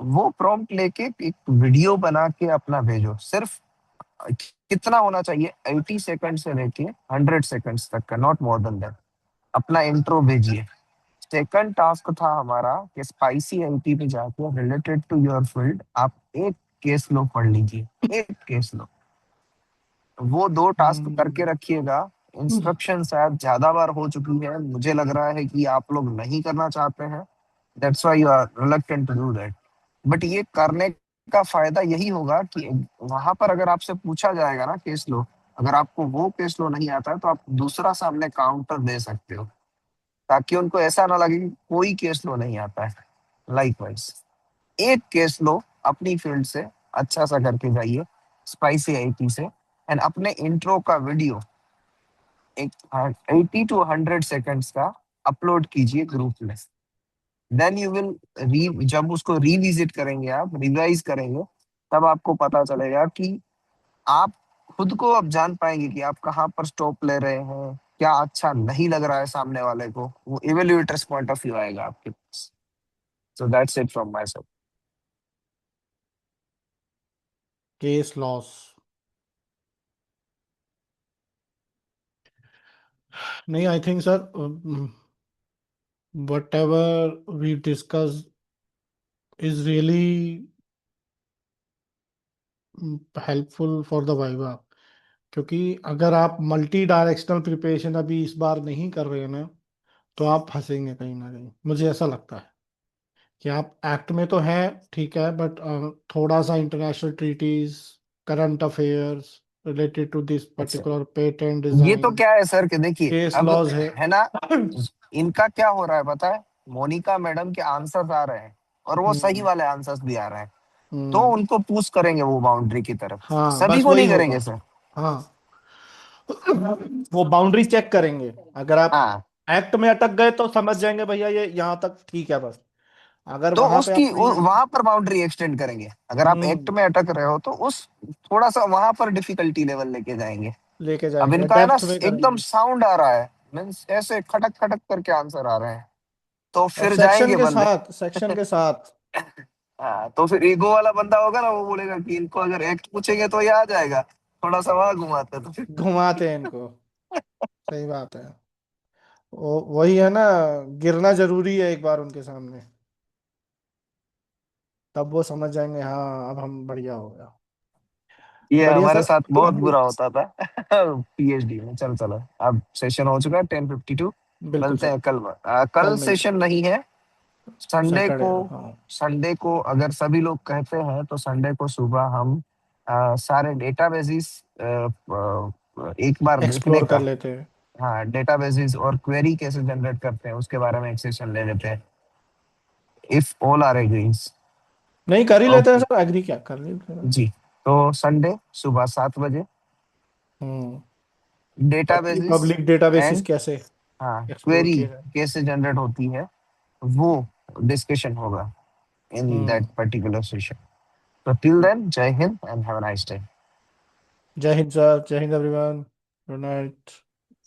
वो प्रॉम्प्ट लेके एक वीडियो बना के अपना भेजो। सिर्फ कितना होना चाहिए, 80 सेकंड से लेके 100 सेकंड्स तक का, नॉट मोर देन दैट। अपना इंट्रो भेजिए। सेकंड टास्क था हमारा कि स्पाइसी एलपी पे जाके रिलेटेड टू योर फील्ड आप एक केस लो पढ़ लीजिए, एक केस लो। वो दो टास्क करके हम्म रखिएगा। इंस्ट्रक्शन शायद ज्यादा बार हो चुकी है, मुझे लग रहा है कि आप लोग नहीं करना चाहते हैं, that's why you are reluctant to do that. But ये करने का फायदा यही होगा कि वहां पर अगर आपसे पूछा जाएगा ना केस लो, अगर आपको वो केस लो नहीं आता है तो आप दूसरा सामने काउंटर दे सकते हो, ताकि उनको ऐसा ना लगे कि कोई केस लो नहीं आता है। लाइकवाइज एक केस लो अपनी फील्ड से अच्छा सा करके जाइए। स्पाइसी आईटी से, एंड अपने इंट्रो का वीडियो एक 80 to 100 सेकंड्स का अपलोड कीजिए ग्रुप में। देन यू विल जब उसको रिविजिट करेंगे, आप रिवाइज करेंगे, तब आपको पता चलेगा कि आप खुद को अब जान पाएंगे कि आप कहाँ पर स्टॉप ले रहे हैं, क्या अच्छा नहीं लग रहा है सामने वाले को, वो इवेल्युएटर्स पॉइंट ऑफ व्यू आएगा आपके पास। So that's it from my side. Case laws. नहीं, I think sir whatever we discuss is really helpful for the viva, क्योंकि अगर आप मल्टी डायरेक्शनल प्रिपरेशन अभी इस बार नहीं कर रहे हैं ना, तो आप फंसेंगे कहीं ना कहीं। मुझे ऐसा लगता है कि आप एक्ट में तो हैं, ठीक है, बट थोड़ा सा international treaties, current affairs related to this अच्छा, पर्टिकुलर पेटेंट ये तो डिजाइन, क्या है सर कि देखिए केस अब लॉज है। है ना, इनका क्या हो रहा है पता है, मोनिका मैडम के आंसर्स आ रहे हैं और वो सही हम्म वाले आंसर्स भी आ रहे हैं, तो हम्म उनको पुश करेंगे वो बाउंड्री की तरफ। हाँ, सभी बस को वही नहीं होगा। करेंगे सर। हाँ, वो बाउंड्री चेक करेंगे। अगर आप हाँ, एक्ट में अटक गए तो समझ जाएंगे भैया ये यहाँ तक ठीक है बस। अगर तो वहां पे उसकी आपने वहां पर बाउंड्री एक्सटेंड करेंगे। अगर आप एक्ट हम्म में अटक रहे हो तो उस थोड़ा सा वहां पर डिफिकल्टी लेवल लेके जाएंगे। लेके अब जाएंगे, इनका है ना डेप्थ में एकदम करेंगे। साउंड आ रहा है, मीन्स ऐसे खटक खटक करके आंसर आ रहे हैं, तो और फिर जाएंगे बंदे। सेक्शन के साथ हाँ, तो फिर ईगो वाला बंदा होगा ना, वो बोलेगा कि इनको अगर एक्ट पूछेंगे तो ये आ जाएगा, थोड़ा सा वहां घुमाते तो फिर घुमाते हैं इनको। सही बात है। वही है ना, गिरना जरूरी है एक बार उनके सामने, तब वो समझ जाएंगे हाँ अब हम बढ़िया हो गया। ये बढ़िया हमारे सर। साथ बहुत बुरा होता था पीएचडी में। चल चलो, अब सेशन हो चुका है 10:52। बिल्कुल मिलते सर, हैं कल। कल कल मिलते सेशन नहीं है, संडे सैटरडे। को। हाँ, संडे को अगर सभी लोग कहते हैं तो संडे को सुबह हम सारे डेटाबेसेस एक बार देखने एक्सप्लोर कर का। लेते हैं। हाँ, डेटाबेसेस और क्वेरी कैसे जनरेट करते हैं उसके बारे में एक सेशन ले लेते हैं, इफ ऑल आर एग्रीज। नहीं, कर ही लेते हैं ओके सर, एग्री क्या कर लेते हैं। जी, तो संडे सुबह 7 बजे हम्म डेटाबेसेस पब्लिक डेटाबेसेस एंड कैसे हाँ एक्सप्लोर क्वेरी किए जाए। कैसे जनरेट होती है, वो डिस्कशन होगा in that hmm particular session. So till then, Jai Hind and have a nice day. जय हिंद सर, जय हिंद एवरीवन, गुड नाइट।